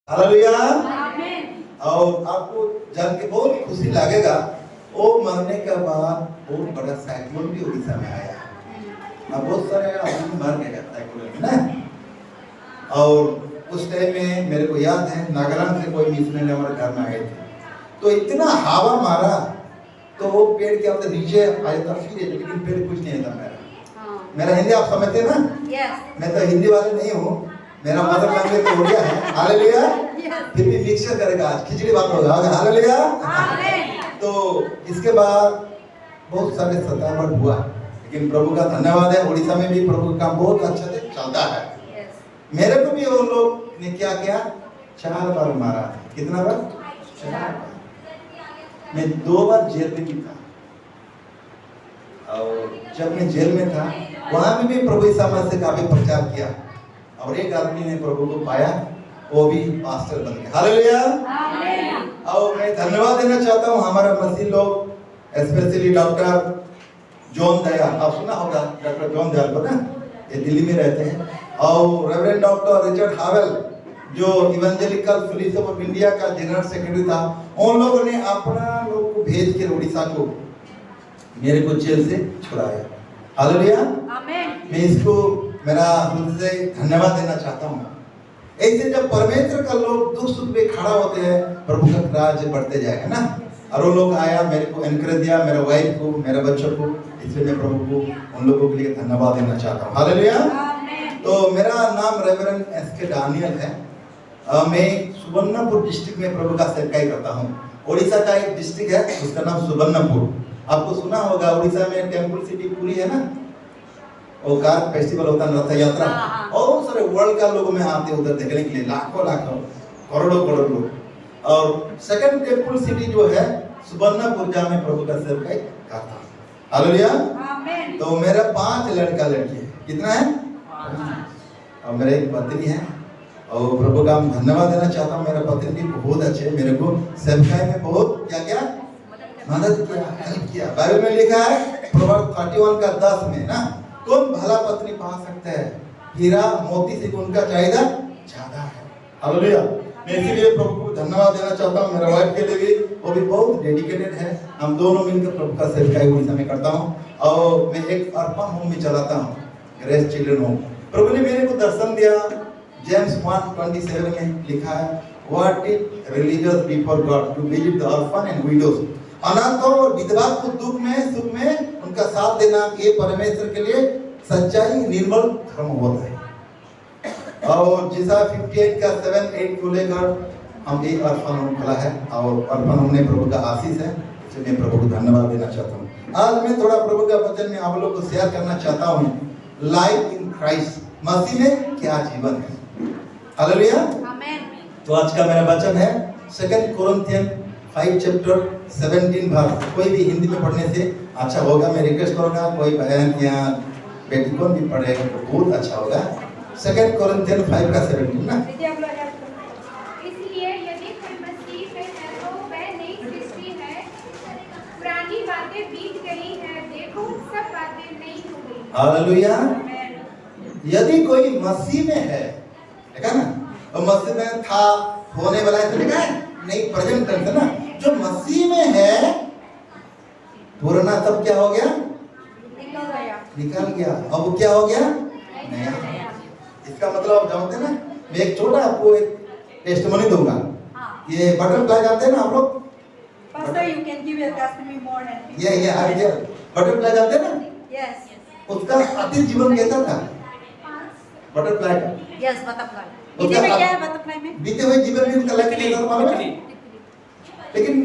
Hallelujah. और आपको जान के बहुत खुशी लगेगा, वो मरने के बाद बहुत बड़ा साइक्लोन भी उड़ीसा में आया। अब बहुत सारे आदमी मर गए साइक्लोन में ना। और उस टाइम में मेरे को याद है नागालैंड से कोई मिशनरी हमारे घर में आए थे, तो इतना हवा मारा तो वो पेड़ क्या होता नीचे आया था, फिर लेकिन पेड़ कुछ नहीं था मेरा हिंदी आप समझते हैं ना? मैं तो हिंदी वाले नहीं हूँ, मेरा मदर लैंग्वेज तो उड़िया है। हालेलुया। फिर भी मिक्सचर करेगा, आज खिचड़ी बात होगा। हालेलुया। तो इसके बाद बहुत सारे सतावट हुआ, लेकिन प्रभु का धन्यवाद है, उड़ीसा में भी प्रभु का काम बहुत अच्छा से चलता है। मेरे को भी वो लोग ने क्या किया, 4 बार मारा। कितना बार? 4 बार। मैं 2 बार जेल में भी था, और जब मैं जेल में था वहां में भी प्रभु यीशु मसीह से काफी प्रचार किया, और एक आदमी ने प्रभु को पाया, वो भी पास्टर बन गया। हालेलुया। और मैं धन्यवाद देना चाहता हूँ हमारा मसीह लोग, स्पेशली डॉक्टर जॉन दयाल, आप सुना होगा डॉक्टर जॉन दयाल को ना, ये दिल्ली में रहते हैं। और रेवरेंड डॉक्टर रिचर्ड हावेल जो इवेंजेलिकल फेलोशिप ऑफ इंडिया का जनरल सेक्रेटरी था, उन लोगों ने अपना लोग को भेज के उड़ीसा को मेरे को जेल से छुड़ाया। हालेलुया। मैं इसको मेरा हृदय से धन्यवाद देना चाहता हूँ। ऐसे जब परमेश्वर का लोग दुख सुख में खड़ा होते हैं, प्रभु का राज्य बढ़ते जाएगा ना। और वो लोग आया, मेरे को एनकरेज दिया, मेरे वाइफ को, मेरे बच्चों को, इसलिए मैं प्रभु को उन लोगों के लिए धन्यवाद देना चाहता हूँ। हालेलुया। तो मेरा नाम रेवरेंड एसके डानियल है। मैं सुवर्णपुर डिस्ट्रिक्ट में प्रभु का सेवकाई करता हूँ। उड़ीसा का एक डिस्ट्रिक्ट है, उसका नाम सुवर्णपुर। आपको सुना होगा उड़ीसा में टेम्पल सिटी पूरी है ना, वो कार फेस्टिवल होता है, रथ यात्रा, और सारे वर्ल्ड का लोगों में आते उधर देखने के लिए, लाखों लाखों करोड़ों करोड़ लोग। और सेकंड टेम्पल सिटी जो है सुवर्णपुर, जहाँ में प्रभु का सेवकाई करता हूँ। हालेलुया। तो मेरा 5 लड़का लड़की है। कितना है? और मेरा एक पत्नी है, और प्रभु का धन्यवाद देना चाहता हूँ। मेरा पत्नी भी बहुत अच्छे, मेरे को सेवकाई में बहुत क्या क्या मदद किया, हेल्प किया। बाइबल में लिखा है प्रोवर्ब 31 का 10 में ना, कौन भला पत्नी पा सकता है, हीरा मोती से उनका चाहिदा ज्यादा है। हालेलुया। मैं इसीलिए प्रभु को धन्यवाद देना चाहता हूँ। मेरा वाइफ के लिए भी, वो भी बहुत डेडिकेटेड है। हम दोनों मिलकर प्रभु का सेवकाई उड़ीसा में करता हूँ। और मैं एक अर्पण होम भी चलाता हूँ, ग्रेस चिल्ड्रन होम। प्रभु ने मेरे को दर्शन दिया, जेम्स 1:27 में लिखा है, what is religious before God to visit the orphan and widows. अनाथों और विधवा को दुख में सुख में उनका साथ देना, ये परमेश्वर के लिए सच्चाई निर्मल धर्म होता है। और जिसा 58 का 7-8 को लेकर हम एक अर्पण होम खुला है, और अर्पण होम में प्रभु का आशीष है, इसलिए मैं प्रभु को धन्यवाद देना चाहता हूँ। आज मैं थोड़ा प्रभु का वचन में आप लोग को शेयर करना चाहता हूँ, लाइफ इन क्राइस्ट, मसीह में क्या जीवन है। हालेलुया। तो आज का मेरा वचन है 2 कोरिन्थियन 5 चैप्टर 17 वर्स। कोई भी हिंदी में पढ़ने से अच्छा होगा, मैं रिक्वेस्ट करूंगा कोई बहन या बेटी को भी पढ़ेगा तो बहुत अच्छा होगा। 2 कोरिन्थियन 5 का 17 ना। इसलिए यदि कोई मसीह में है तो वह नई सृष्टि है, पुरानी बातें बीत गई हैं, देखो सब बातें नई हो गई। हालेलुया। यदि कोई मसीह में है, देखा ना, और मसीह में था, होने वाला है, तो लिखा है नहीं, प्रेजेंट टेंस है ना। जो मसीह में है, पुराना सब क्या हो गया, निकल गया। अब वो क्या हो गया, नया। इसका मतलब आप जानते ना, मैं एक छोटा आपको एक टेस्टिमनी दूंगा। ये बटरफ्लाई जानते हैं ना आप लोग? Pastor, you can give your testimony more and ये बटरफ्लाई जानते हैं ना? yes. उसका अतीत जीवन कैसा था बटरफ्लाई का? Yes, butterfly. बीते में क्या है butterfly में? बीते हुए जीवन में उनका लाइफ कैसा था मालूम है? लेकिन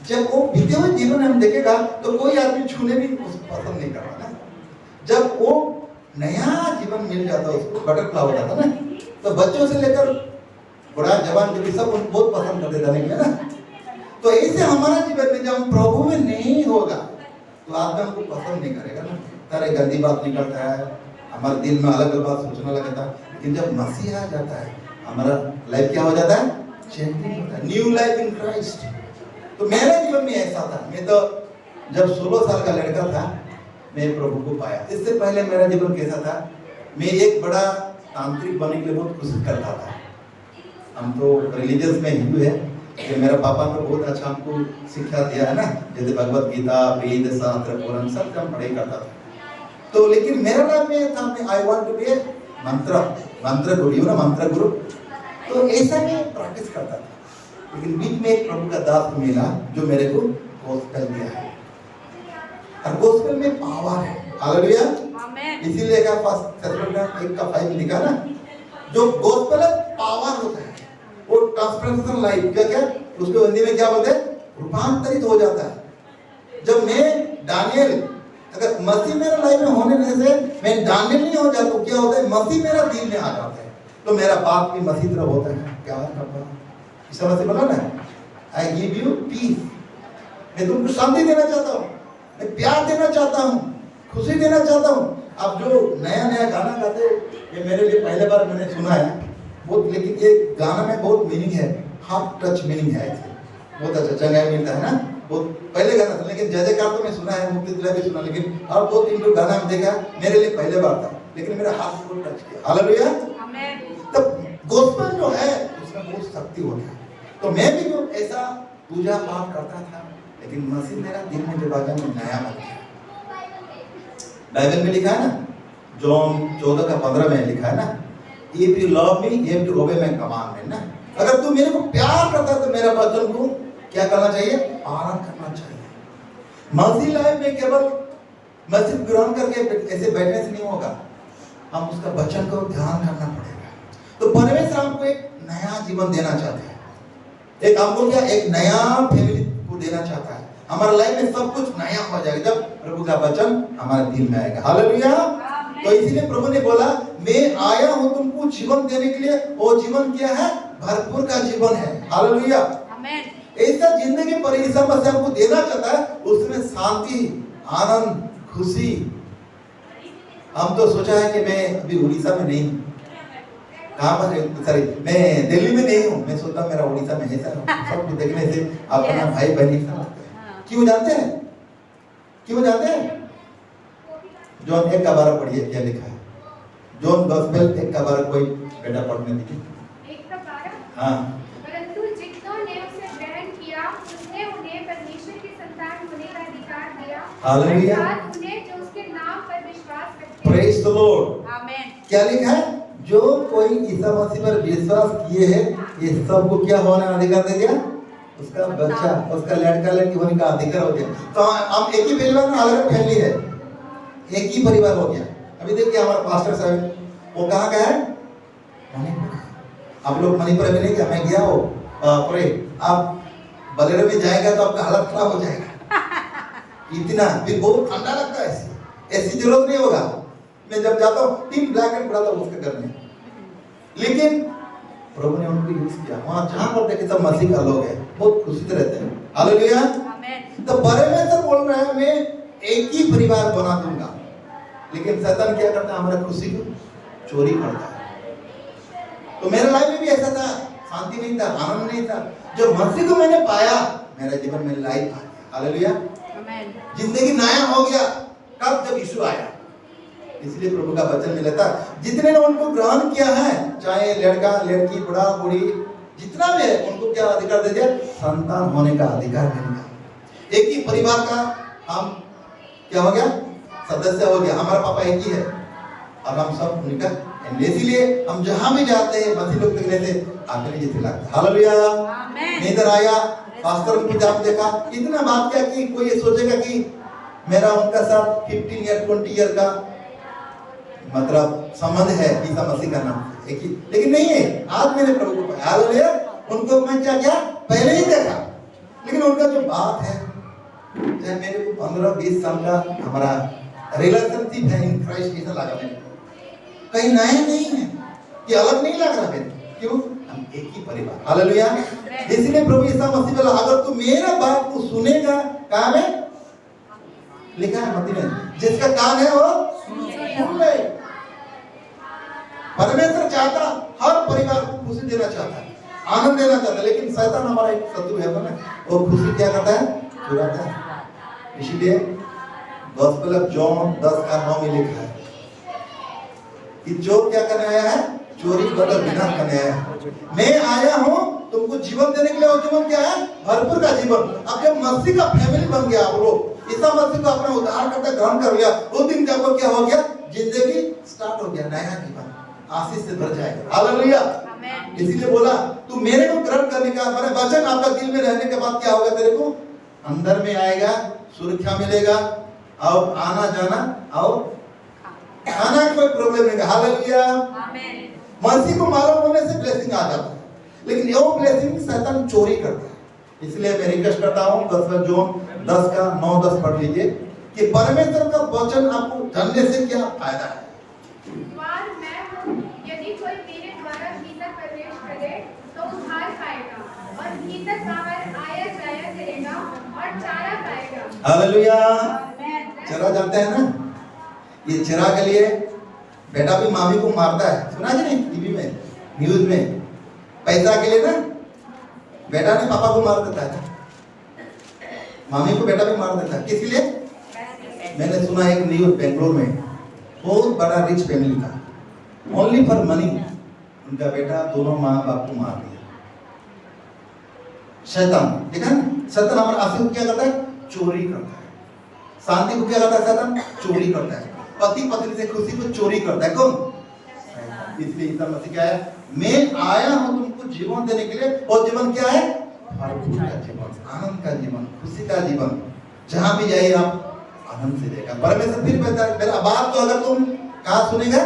जब वो बीते हुए जीवन हम देखेगा तो कोई आदमी छूने भी उसको पसंद नहीं करता ना। जब वो नया जीवन मिल जाता उसको, बटरफ्लाई हो जाता ना, तो बच्चों से लेकर बड़ा जवान जो सब बहुत पसंद करते जाने के ना। तो ऐसे हमारा जीवन में जब हम प्रभु में नहीं होगा तो आदमी हमको पसंद नहीं करेगा ना, सारे गंदी बात निकलता है, हमारे दिल में अलग अलग बात सोचने लगता है। लेकिन जब मसीह आ जाता है, हमारा लाइफ क्या हो जाता है, चेंजिंग होता है, न्यू लाइफ इन क्राइस्ट। तो मेरे जीवन में ऐसा था। मैं तो जब 16 साल का लड़का था, मैं प्रभु को पाया। इससे पहले मेरा जीवन कैसा था, मैं एक बड़ा तांत्रिक बनने के लिए बहुत कोशिश करता था। हम तो रिलीजियस में हिंदू है, कि मेरा पापा ने बहुत अच्छा हमको शिक्षा दिया है ना, जैसे भगवत गीता, वेद, शास्त्र, पुराण सब हम पढ़ाई करता था। तो लेकिन मेरा लाइफ में था, मैं आई वांट टू बी मंत्र गुरु, यू ना मंत्र गुरु। तो ऐसा मैं प्रैक्टिस करता था, लेकिन बीच में एक प्रभु का दास मिला जो मेरे को गॉस्पेल दिया है, और गॉस्पेल में पावर है। हालेलुया, इसीलिए का फर्स्ट थेसलोनिकैंस 1:5 में लिखा ना, जो गॉस्पेल है पावर होता है, वो ट्रांसफॉर्मेशन लाइफ क्या उसको हिंदी में क्या बोलते हैं, रूपांतरित हो जाता है। जब मैं दानियल, अगर मसीह मेरा लाइफ में होने से मैं दानियल नहीं हो जाता, क्या होता है, मसीह मेरा दिल में आ जाता है, तो मेरा बात भी मसीह तरह होता है। क्या है पापा, इस तरह से बोला ना, आई गिव यू पीस, मैं तुमको शांति देना चाहता हूँ, मैं प्यार देना चाहता हूँ, खुशी देना चाहता हूँ। अब जो नया नया गाना गाते, ये मेरे लिए पहले बार मैंने सुना है बहुत, लेकिन ये गाना में बहुत मीनिंग है, हार्ट टच मीनिंग है, बहुत अच्छा चंगाई मिलता है ना। बहुत पहले गाना था, लेकिन जय जयकार तो मैं सुना है, मुक्ति दिला भी सुना, लेकिन और 2-3 जो गाना में देखा मेरे लिए पहले बार था, लेकिन मेरा हार्ट को टच किया। हालेलुया, तब गॉस्पेल जो है उसमें बहुत शक्ति होती है। तो मैं भी जो ऐसा पूजा पाठ करता था, लेकिन मसीह मेरा दिल में जब आ गया, मैं नया बन गया। बाइबल में लिखा है ना, जॉन 14:15 में लिखा है ना, if you love me you have to obey my commandment ना। अगर तू मेरे को प्यार करता है तो मेरा वचन को क्या करना चाहिए, पालन करना चाहिए। मसीह लाइफ में केवल मसीह ग्रहण करके ऐसे बैठने से नहीं होगा, हम उसका वचन को ध्यान करना पड़ेगा। तो परमेश्वर हमको एक नया जीवन देना चाहते हैं, एक हमको क्या, एक नया फैमिली को देना चाहता है। हमारा लाइफ में सब कुछ नया हो जाएगा जब प्रभु का वचन हमारे दिल में आएगा। हालेलुया। तो इसीलिए प्रभु ने बोला, मैं आया हूं तुमको जीवन देने के लिए, वो जीवन क्या है, भरपूर का जीवन है। हालेलुया, आमीन। ऐसा जिंदगी परमेश्वर से हमको देना चाहता है, उसमें शांति, आनंद, खुशी। हम तो सोचा है कि मैं अभी उड़ीसा में नहीं हूँ, कहाँ पर, सॉरी मैं दिल्ली में नहीं हूँ, मैं सोचता मेरा उड़ीसा में है। सब देखने से अपना भाई बहन ऐसा लगता है। क्यों जानते हैं, क्यों जानते हैं? जॉन 1:12 पढ़िए, क्या लिखा है? जॉन गॉस्पेल 1:12 कोई बेटा पढ़ने दीजिए। 1:12। हाँ। परंतु जितनों ने उसे ग्रहण किया, उसने उन्हें परमेश्वर की संतान होने का अधिकार दिया। हालेलुया। अर्थात उन्हें जो उसके नाम पर विश्वास करते हैं। Praise the Lord. आमीन। क्या लिखा है? जो कोई ईसा मसीह पर विश्वास किए है, ये सबको क्या होने का अधिकार दे दिया? उसका बच्चा, उसका लड़का लड़की होने का अधिकार हो गया। तो हम एक ही परिवार में अलग फैमिली है, एक ही परिवार हो गया। अभी देखिए हमारा पास्टर साहब, वो कहाँ का है? मणिपुर। आप लोग मणिपुर में नहीं गया, मैं गया हो पूरे। आप बलेरो में जाएगा तो आपका हालत खराब हो जाएगा, इतना फिर बहुत ठंडा लगता है, ऐसी जरूरत नहीं होगा। मैं जब जाता हूँ 3 ब्लैक एंड पड़ा था उसके घर में, लेकिन प्रभु ने उनको यूज किया। वहाँ जहाँ पर देखे सब मसीह का लोग है, बहुत खुशी से रहते हैं। हालेलुया। तो परमेश्वर बोल रहा है, मैं एक ही परिवार बना दूंगा, लेकिन शैतान क्या करता है, हमारा खुशी को चोरी करता है। तो मेरे लाइफ में भी ऐसा था, शांति नहीं था, आनंद नहीं था। जब मसीह को मैंने पाया, मेरा जीवन में लाइफ आ गया। हालेलुया, जिंदगी नया हो गया। कब? जब यीशु आया। इसलिए प्रभु का वचन मिला था, जितने ने उनको ग्रहण किया है, चाहे लड़का लड़की, बूढ़ा बूढ़ी, जितना भी है, उनको क्या अधिकार दे दिया? संतान होने का अधिकार मिल गया। एक ही परिवार का हम क्या हो गया? सदस्य हो गया। हमारा पापा एक ही है और हम सब उनका, इसीलिए हम जहां भी जाते हैं मसीह लोग देखने से अपने जैसे लगता है। हालेलुया। मैं इधर आया, पास्टर को जब देखा, इतना बात क्या कि कोई ये सोचेगा कि मेरा उनका साथ 15 या 20 ईयर का मतलब संबंध है, ईसा मसीह का नाम एक ही, लेकिन नहीं है। आज मैंने प्रभु को पाया। हालेलुया। उनको मैं क्या किया, पहले ही देखा, लेकिन उनका जो बात है, चाहे मेरे को 15-20 साल का हमारा रिलेशनशिप है इन क्राइस्ट, ऐसा लगा मेरे को। कहीं नया नहीं है, ये अलग नहीं लग रहा मेरे। क्यों? हम एक ही परिवार। हालेलुया। इसलिए प्रभु ईसा मसीह बोला, अगर तू मेरा बात को सुनेगा, कहाँ में लिखा है मत्ती में, जिसका कान है वो सुन ले। परमेश्वर चाहता हर परिवार को खुशी देना चाहता है, आनंद देना चाहता है, लेकिन शैतान हमारा एक शत्रु है ना, वो खुशी क्या करता है? चुराता है। इसीलिए गॉस्पेल ऑफ जॉन 10:9 में लिखा है कि जो क्या करने आया है? चोरी बदल विनाश करने आया। मैं आया हूँ तुमको जीवन देने के लिए, और जीवन क्या है? भरपूर का जीवन। अब जब मसीह का फैमिली बन गया आप लोग, ईसा मसीह को अपना उद्धारकर्ता ग्रहण कर लिया, उस दिन जब क्या हो गया? जिंदगी स्टार्ट हो गया, नया जीवन आशीष से भर जाएगा। हालेलुया। इसीलिए बोला तू मेरे को ग्रहण करने का, मेरे वचन आपका दिल में रहने के बाद क्या होगा? तेरे को अंदर में आएगा, सुरक्षा मिलेगा, और आना जाना और खाना कोई प्रॉब्लम नहीं। हालेलुया। मसीह को मालूम होने से ब्लेसिंग आ जाता है, लेकिन वो ब्लेसिंग शैतान चोरी करता है। इसलिए मैं रिक्वेस्ट करता हूँ 10 जून 10 का 9-10 पढ़ लीजिए कि परमेश्वर का वचन आपको जानने से क्या फायदा है। द्वार मैं हूँ, यदि कोई मेरे द्वारा भीतर प्रवेश करे तो उद्धार पाएगा, और भीतर बाहर आया जाया करेगा और चारा पाएगा। हालेलुया। चरा जानते हैं ना, ये चरा के लिए बेटा भी मामी को मारता है, सुना जी नहीं? टीवी में, न्यूज में, पैसा के लिए ना बेटा ने पापा को मार देता है, मामी को बेटा भी मार देता है। किस लिए? मैंने सुना एक न्यूज, बेंगलोर में बहुत बड़ा रिच फैमिली था, ओनली फॉर मनी उनका बेटा दोनों माँ बाप को मार दिया। शैतान, देखा ना? शैतान हमारे आशीष को क्या करता है? चोरी करता है। शांति को क्या करता है? शैतान चोरी करता है। पति पत्नी से खुशी को चोरी करता है। कौन? इसलिए ईसा मसीह क्या है? मैं आया हूं तुमको जीवन देने के लिए, और जीवन क्या है? भरपूर का जीवन, आनंद का जीवन, खुशी का जीवन। जहां भी जाइए आप आनंद से रहेगा। परमेश्वर फिर मेरा बात तो अगर तुम कहाँ सुनेगा?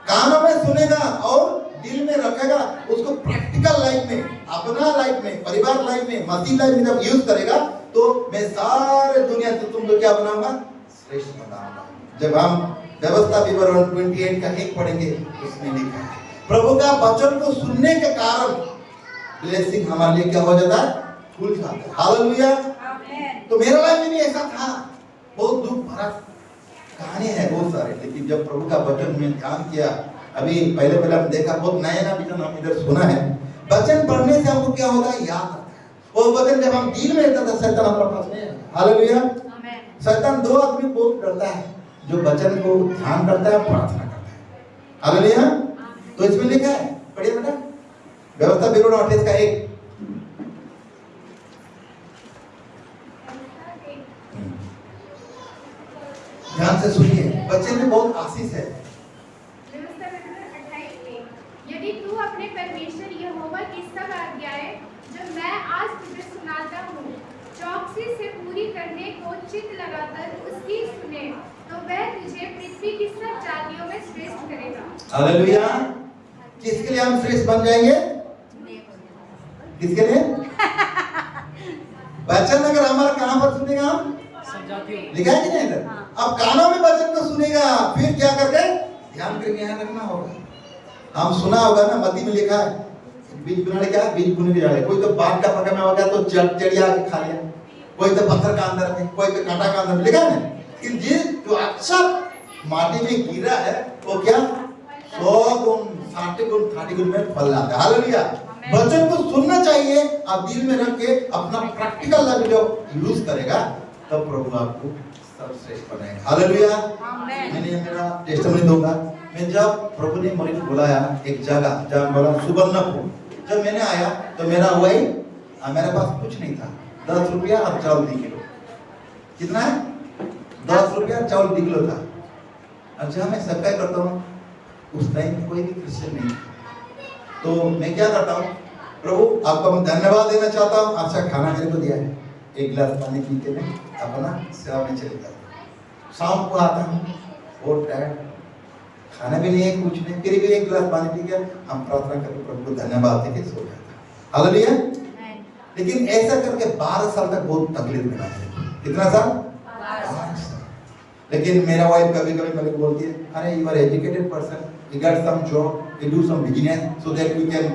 कानों में सुनेगा और दिल में रखेगा, उसको प्रैक्टिकल लाइफ में, अपना लाइफ में, परिवार लाइफ में, मसीह लाइफ में जब यूज करेगा, तो मैं सारे दुनिया से तुमको क्या बनाऊंगा? श्रेष्ठ बनाऊंगा। जब हम व्यवस्था विवरण 28 का 1 पढ़ेंगे, उसमें लिखा है प्रभु का वचन को सुनने के कारण ब्लेसिंग हमारे लिए क्या हो जाता है? खुल जाता है। हालेलुया। तो मेरा लाइफ में भी ऐसा था, बहुत दुख भरा कहानी है बहुत सारे, लेकिन जब प्रभु का वचन में ध्यान किया, अभी पहले हम देखा, बहुत नया विजन हम इधर सुना है। वचन पढ़ने से हमको क्या होता है? याद आता है। वो वचन जब हम दिल में रहता था, शैतान हमारे पास नहीं है। हालेलुया। शैतान 2 आदमी बहुत डरता है, जो वचन को ध्यान करता है, प्रार्थना करता है। हालेलुया। तो इसमें लिखा है, पढ़िए बेटा, व्यवस्था विवरण 28 का 1। ध्यान से सुनिए, बच्चे में बहुत आशीष है। व्यवस्था विवरण 28 में, यदि तू अपने परमेश्वर यहोवा की सब आज्ञाएं जो मैं आज तुझे सुनाता हूँ चौकसी से पूरी करने को चित्त लगाकर उसकी सुने, तो वह तुझे पृथ्वी की सब जातियों में श्रेष्ठ करेगा। हालेलुया। किसके लिए हम श्रेष्ठ बन जाएंगे? किसके लिए? वचन अगर हमारा कहाँ पर सुनेगा? हम लिखा है कि नहीं इधर? अब कानों में वचन को सुनेगा, फिर क्या करके ध्यान करके यहाँ रखना होगा। हम सुना होगा ना, मत्ती में लिखा है बीज बुनने क्या है? बीज बुनने जा रहे, कोई तो बाग का पका में हो गया तो चिड़िया के खा लिया, कोई तो पत्थर का अंदर में, कोई तो कांटा का अंदर में, लिखा है ना? लेकिन ये जो अच्छा माटी में गिरा है, वो क्या 100 गुण 60 गुण 30 गुण में फल लाता है। हालेलुया। वचन को सुनना चाहिए, आप दिल में रख के अपना प्रैक्टिकल लाइफ जो यूज करेगा, तब प्रभु आपको सर्वश्रेष्ठ बनाएगा। हालेलुया। मैंने मेरा टेस्टिमनी दूंगा। मैं जब प्रभु ने मुझे बुलाया एक जगह, जब बोला सुबर्णपुर, जब मैंने आया तो मेरा वही, मेरे पास कुछ नहीं था, 10 रुपया और चावल 2 किलो। कितना है? 10 रुपया चावल 2 किलो था। और जहाँ मैं सब्सक्राइब करता हूँ, उस टाइम कोई भी क्रिश्चियन नहीं, तो मैं क्या करता हूँ? प्रभु आपको मैं धन्यवाद देना चाहता हूँ, अच्छा खाना मेरे को दिया है। 1 गिलास पानी पी के मैं अपना सेवा में चले जाता हूँ। शाम को आता हूँ बहुत टायर्ड, खाना भी नहीं है, कुछ नहीं, फिर भी 1 गिलास पानी पी के हम प्रार्थना करके प्रभु को धन्यवाद देके सो जाता। हालेलुया। लेकिन ऐसा करके 12 साल तक बहुत तकलीफ में आया। कितना साल? 12 साल। लेकिन मेरा वाइफ कभी कभी मेरे को बोलती है, अरे you are educated person, you get some job, you do some business so that we can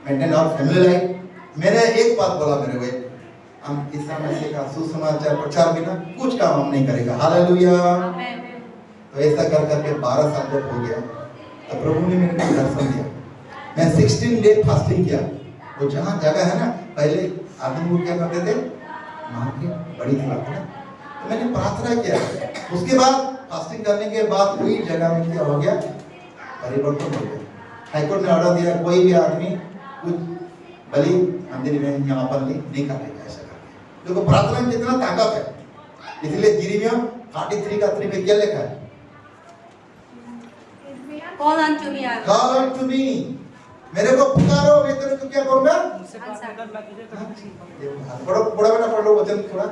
maintain our family life. मैंने एक बात बोला मेरे वाइफ, हम ईसा मसीह का सुसमाचार प्रचार बिना कुछ काम हम नहीं करेगा। हालेलुया। तो ऐसा कर करके 12 साल जब हो गया, तो प्रभु ने मेरे को दर्शन दिया। मैं 16 डे फास्टिंग किया। वो जहाँ जगह है ना, पहले आदमी वो क्या करते थे, मार के बड़ी खिलाते ना, तो मैंने प्रार्थना किया। उसके बाद फास्टिंग करने के बाद वही जगह में क्या हो गया, परिवर्तन हो गया। हाईकोर्ट ने ऑर्डर दिया कोई भी आदमी कुछ बलि मंदिर में यहाँ पर नहीं करेगा ऐसा करके। देखो प्रार्थना में कितना ताकत है। इसलिए यिर्मयाह 43 का 3 में क्या लिखा है? Call unto me, I will. Call unto me, मेरे को पुकारो मैं तेरे को क्या करूँगा? पढ़ो बड़ा बेटा पढ़ लो वचन थोड़ा।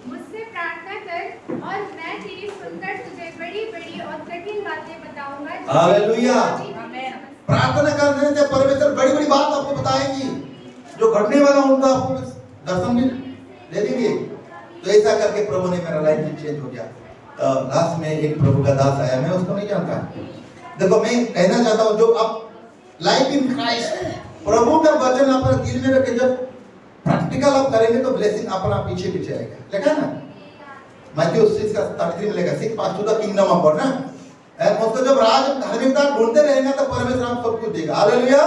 मुझसे प्रार्थना कर और मैं तेरी सुनकर तुझे बड़ी-बड़ी और कठिन बातें बताऊंगा। हालेलुया। Amen. प्रार्थना करने से परमेश्वर बड़ी-बड़ी बात आपको बताएंगी, जो घटने वाला उनका आपको दर्शन भी दे देंगे। तो ऐसा करके प्रभु ने मेरा लाइफ भी चेंज हो गया। लास्ट में एक प्रभु का दास आया, मैं उसको नहीं जानता। देखो मैं कहना चाहता हूँ जो अब लाइफ इन क्राइस्ट प्रभु का वचन अपने दिल में रखे, जब प्रैक्टिकल आप करेंगे तो ब्लेसिंग अपना पीछे पीछे आएगा। लिखा है ना मैथ्यू 6 का 33 में लिखा, seek pass to the kingdom of God ना। उसको जब राज धार्मिकता ढूंढते रहेंगे तो परमेश्वर आपको सब कुछ देगा। हालेलुया।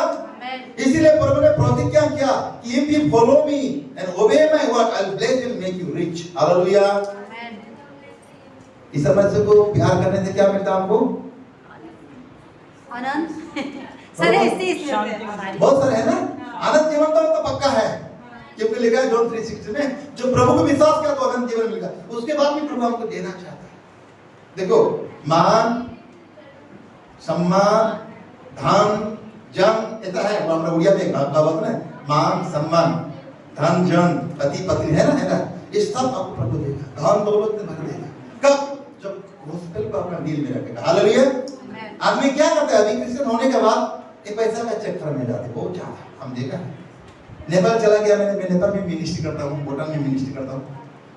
इसीलिए प्रभु ने प्रतिज्ञा किया कि if you follow me and ओबे my word I will bless and make you rich. Hallelujah. इस समझ को प्यार करने से क्या मिलता है हमको? आनंद। सारे इसी बहुत सारे है ना। आनंद जीवन तो पक्का है, क्योंकि लिखा है जॉन 3:16 में जो प्रभु को विश्वास किया तो अनंत जीवन मिलेगा। उसके बाद भी प्रभु हमको देना चाहता है। देखो मान सम्मान धन जन ऐसा है, वो हमरा उड़िया में एक कहावत है, मान सम्मान धन जन पति पत्नी है ना, ये सब आपको प्रभु देगा। धन दौलत में भर देगा। कब? जब गॉस्पेल को अपना दिल में रखेगा। हालेलुया। आदमी क्या करता है अभी क्रिश्चियन होने के बाद ये पैसा का चक्कर में जाते बहुत ज्यादा। हम देखा है नेपाल चला गया, मैं नेपाल में मिनिस्ट्री करता हूँ, भूटान में मिनिस्ट्री करता हूँ।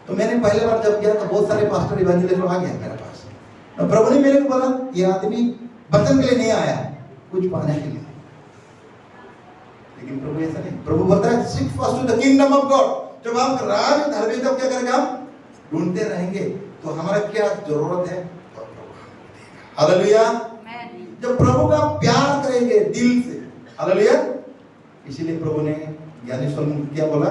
तो मैंने पहले बार जब गया तो बहुत सारे पास्टर इवेंजलिस्ट लोग आ गया मेरे पास। तो प्रभु ने मेरे को बोला ये आदमी वचन के लिए नहीं आया, कुछ पाने के लिए। लेकिन प्रभु ऐसा नहीं, प्रभु बोलता है seek first to the kingdom of God. जब हम राज धार्मिकता क्या करेंगे, हम ढूंढते रहेंगे तो हमारा क्या जरूरत है तो प्रभु देगा। हालेलुया। जब प्रभु का प्यार करेंगे दिल से। हालेलुया। इसीलिए प्रभु ने ज्ञानी सोलोमन क्या बोला,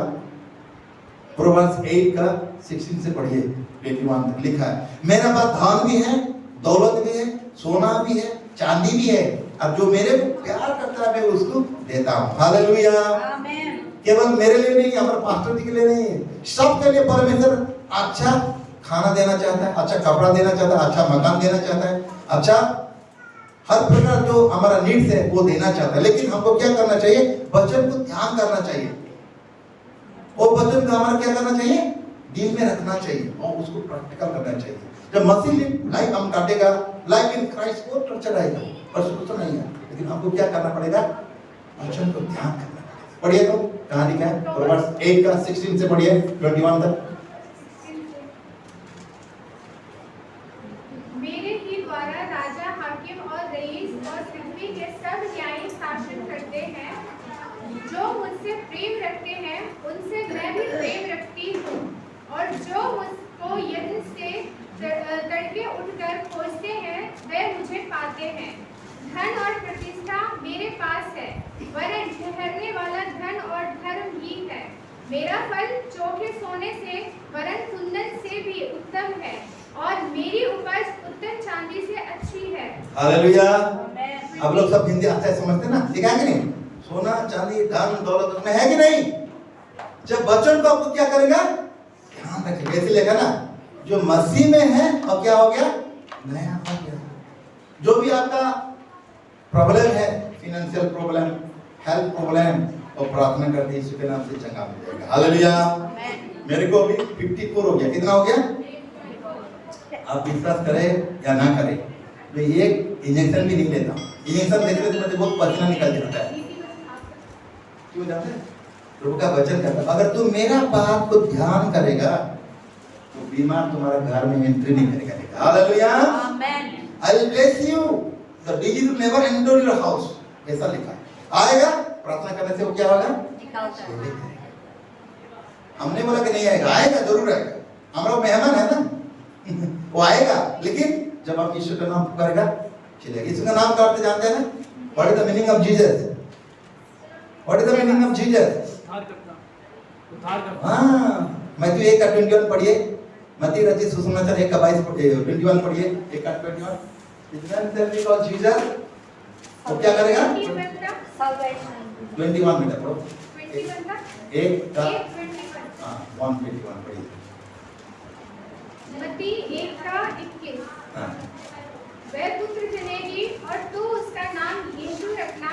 प्रोवर्ब्स 8 का 16 से पढ़िए 21 तक लिखा है, मेरे पास धन भी है, दौलत भी है, सोना भी है, चांदी भी है, अब जो मेरे को प्यार करता है मैं उसको देता हूँ। हालेलुया। आमीन। केवल मेरे लिए नहीं, हमारे पास्टर जी के लिए नहीं, सबके लिए परमेश्वर अच्छा खाना देना चाहता है, अच्छा कपड़ा देना चाहता है, अच्छा मकान देना चाहता है, अच्छा हर प्रकार जो हमारा नीड्स है वो देना चाहता है। लेकिन हमको क्या करना चाहिए? वचन को ध्यान करना चाहिए, वो वचन को हमारा क्या करना चाहिए? दिल में रखना चाहिए और उसको प्रैक्टिकल करना चाहिए। जब मसीह लाइफ हम काटेगा, लाइफ इन क्राइस्ट को टर्चर आएगा, परसेक्यूशन नहीं है। लेकिन हमको क्या करना पड़ेगा? वचन को ध्यान करना पड़ेगा। पढ़िए तो कहाँ लिखा है? प्रोवर्ब्स 8 का 16 से पढ़िए 21 तक। मेरे ही द्वारा राजा हाकिम और रईस और पृथ्वी के सब न्यायी शासन करते हैं। जो मुझसे प्रेम रखते हैं उनसे मैं भी प्रेम रखती हूँ, और जो मुझको यत्न से तड़के उठकर खोजते हैं वे मुझे पाते हैं। धन और प्रतिष्ठा मेरे पास है, वरन ठहरने वाला धन और धर्म ही है। मेरा फल चोखे सोने से वरन कुंदन से भी उत्तम है, और मेरी उपज उत्तम चांदी से अच्छी है। हालेलुया। आप लोग सब हिंदी अच्छा समझते ना? ठीक है कि नहीं? सोना चांदी धन दौलत में है कि नहीं? जब वचन को आपको क्या करेगा? ध्यान रखिए। कैसे लिखा ना, जो मसीह में है और क्या हो गया? नया हो गया। जो भी आपका प्रॉब्लम है, फाइनेंशियल प्रॉब्लम, हेल्थ प्रॉब्लम, और प्रार्थना करते यीशु के नाम से चंगा मिल जाएगा। हालेलुया। मेरे को अभी 54 हो गया। कितना हो गया? आप विश्वास करें या ना करें, मैं एक इंजेक्शन भी नहीं लेता। इंजेक्शन देखने से मुझे बहुत पसीना निकल जाता है। क्यों जानते हैं? प्रभु का वचन करता। अगर तू मेरा बात को ध्यान करेगा तो बीमार तुम्हारा घर में एंट्री नहीं करेगा। Hallelujah. Amen. I will bless you, the disease will never enter your house, ऐसा लिखा है। आएगा, प्रार्थना करने से वो क्या होगा? निकलता है। हमने बोला कि नहीं आएगा, आएगा जरूर आएगा। हमारा मेहमान है ना, वो आएगा। लेकिन जब आप यीशु का नाम पुकारेगा चलेगा। यीशु का नाम करते जानते हैं ना? What is the meaning of Jesus? What is the meaning of Jesus? हाँ, मैथ्यू 1 का 21 पढ़िए, मत्ती रचित सुसमाचार 1 का 22 21 पढ़िए, 1 का 21। इतना टेल मी कॉल जीसस वो क्या करेगा? 21 का Salvation. 21 बेटा पढ़ो। 21 का एक का 1:21 हाँ 1:21 पढ़िए। मत्ती 1 का 21 हाँ वह पुत्र जनेगी और तू उसका नाम यीशु रखना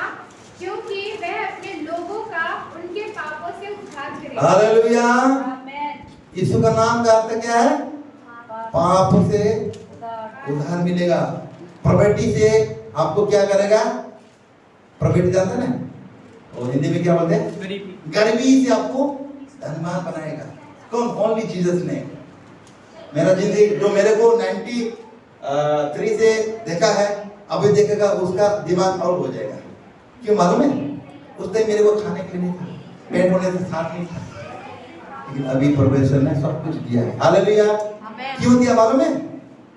क्योंकि वह अपने लोगों का उनके पापों से उद्धार करेगा। हालेलुया। Amen. यीशु का नाम का अर्थ क्या है? पाप से उद्धार मिलेगा। प्रॉपर्टी से आपको क्या करेगा? प्रॉपर्टी जानते हैं ना? और हिंदी में क्या बोलते हैं? गरीबी से आपको धनवान बनाएगा। कौन? ओनली जीसस ने। मेरा जिंदगी जो मेरे को 93 से देखा है, अभी देखेगा उसका दिमाग आउट हो जाएगा। क्यों मालूम है? उस टाइम मेरे को खाने के लिए नहीं था, पेट होने से साथ नहीं था, लेकिन अभी परमेश्वर ने सब कुछ दिया है। हालेलुया। Amen. क्यों दिया मालूम है?